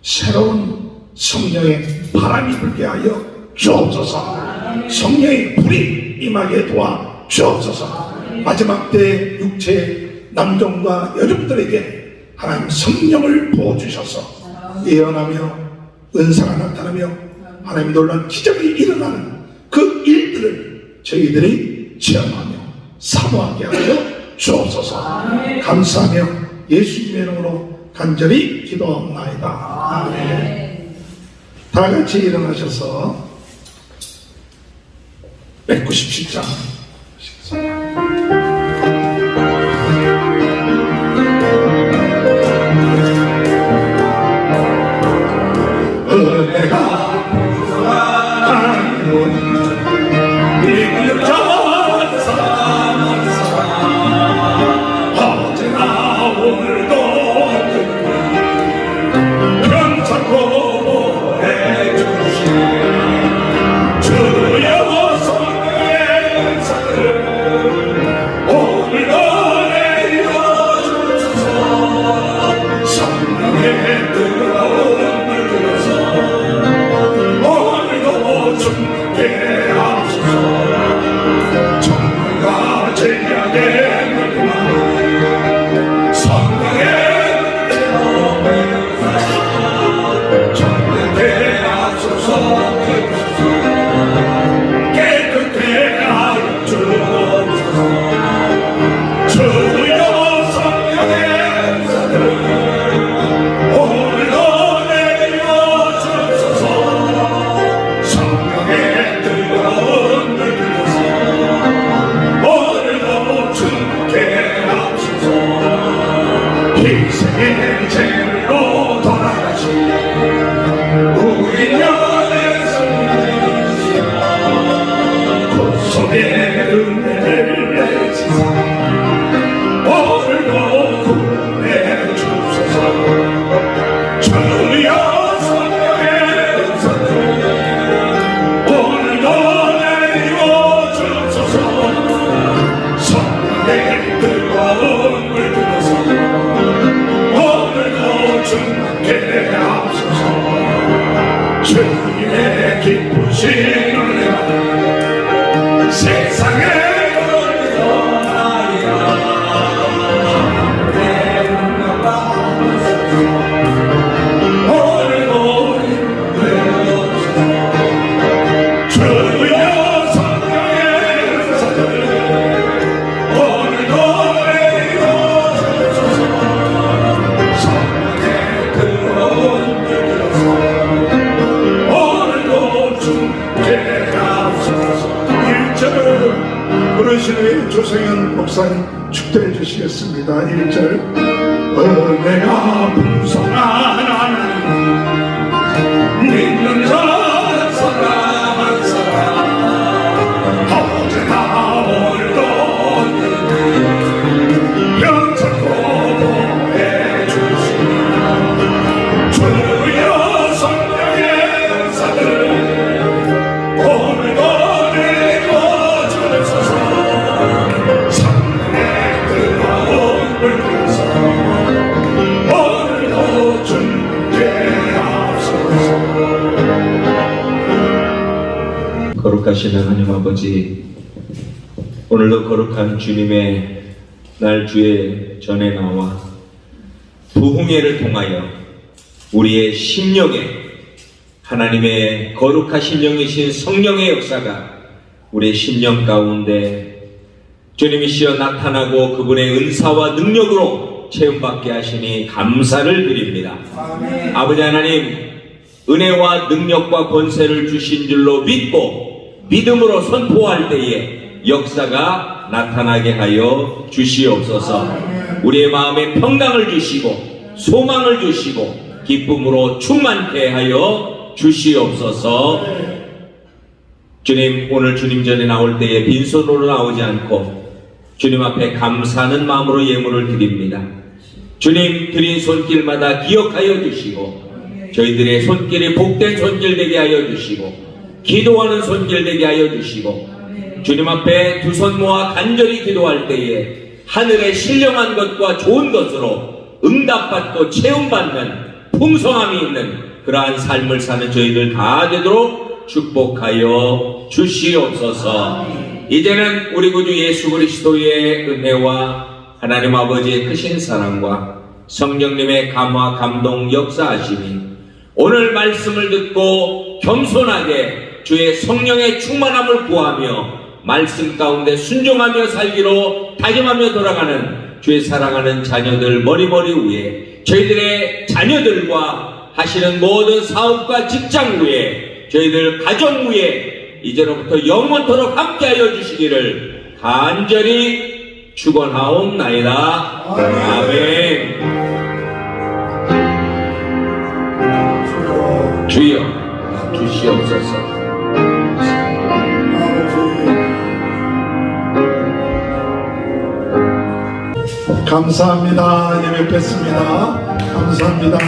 새로운 성령의 바람이 불게 하여 주옵소서. 성령의 불이 임하게 도와 주옵소서. 마지막 때 육체의 남종과 여종들에게 하나님 성령을 부어주셔서 예언하며 은사가 나타나며 하나님 놀라운 기적이 일어나는 그 일들을 저희들이 체험하며 사모하게 하여 주옵소서. 감사하며 예수님의 이름으로 간절히 기도합니다. 아멘. 다 같이 일어나셔서 197장 은혜가 어제나 오늘도 괜찮고 해주시네. 주여 성령의 사들 오늘도 내려주소서. 성령의 뜨거운 물 들어서 오늘도 주께 앞서서 정말과 제약의 물만 성령의 정말 앞서서 깨끗해 하여 주옵소서. 주여 성령의 사들 오늘도 내려주소서. 성령의 뜨거운 물 들여서 오늘도 주께 앞서서 희생의 제물로 돌아가신 우리 영의 성령이시여 구속의 은혜를 내시사 오늘도 구원해 주소서. 주여 성령의 사들 오늘도 내려 주소서. 성령의 뜨거운 물 들어서 오늘도 주께 앞서서 주님의 기쁘신 은혜가 세상에 오늘도 주여 성령의 사들 오늘도 내려주소서. 성령의 뜨거운 물 들어서 오늘도 주께 앞서서 1절을 부르시는 조성현 목사님 축도해 주시겠습니다. 1절 은혜가 풍성한 하나님 믿는 자 사랑한 사람 어제나 오늘도 영창고 해주시니 주여 성령의 사들 오늘도 내려주소서. 성령의 뜨거운 물 들어서 오늘도 주께 앞서서 거룩하신 하나님 아버지, 오늘도 거룩한 주님의 날 주의 전에 나와 부흥회를 통하여 우리의 심령에 하나님의 거룩하신 영이신 성령의 역사가 우리의 심령 가운데 주님이시여 나타나고 그분의 은사와 능력으로 체험받게 하시니 감사를 드립니다. 아버지 하나님, 은혜와 능력과 권세를 주신 줄로 믿고 믿음으로 선포할 때에 역사가 나타나게 하여 주시옵소서. 우리의 마음에 평강을 주시고 소망을 주시고 기쁨으로 충만케 하여 주시옵소서. 주님, 오늘 주님 전에 나올 때에 빈손으로 나오지 않고 주님 앞에 감사하는 마음으로 예물을 드립니다. 주님 드린 손길마다 기억하여 주시고 저희들의 손길이 복된 손길 되게 하여 주시고 기도하는 손길 되게 하여 주시고 주님 앞에 두 손 모아 간절히 기도할 때에 하늘에 신령한 것과 좋은 것으로 응답받고 체험받는 풍성함이 있는 그러한 삶을 사는 저희들 다 되도록 축복하여 주시옵소서. 이제는 우리 구주 예수 그리스도의 은혜와 하나님 아버지의 크신 사랑과 성령님의 감화 감동 역사하심이 오늘 말씀을 듣고 겸손하게 주의 성령의 충만함을 구하며 말씀 가운데 순종하며 살기로 다짐하며 돌아가는 주의 사랑하는 자녀들 머리머리 위에 저희들의 자녀들과 하시는 모든 사업과 직장 위에 저희들 가정 위에 이제로부터 영원토록 함께하여 주시기를 간절히 축원하옵나이다. 아멘. 주여 주시옵소서. 감사합니다. 예배 뺐습니다. 감사합니다.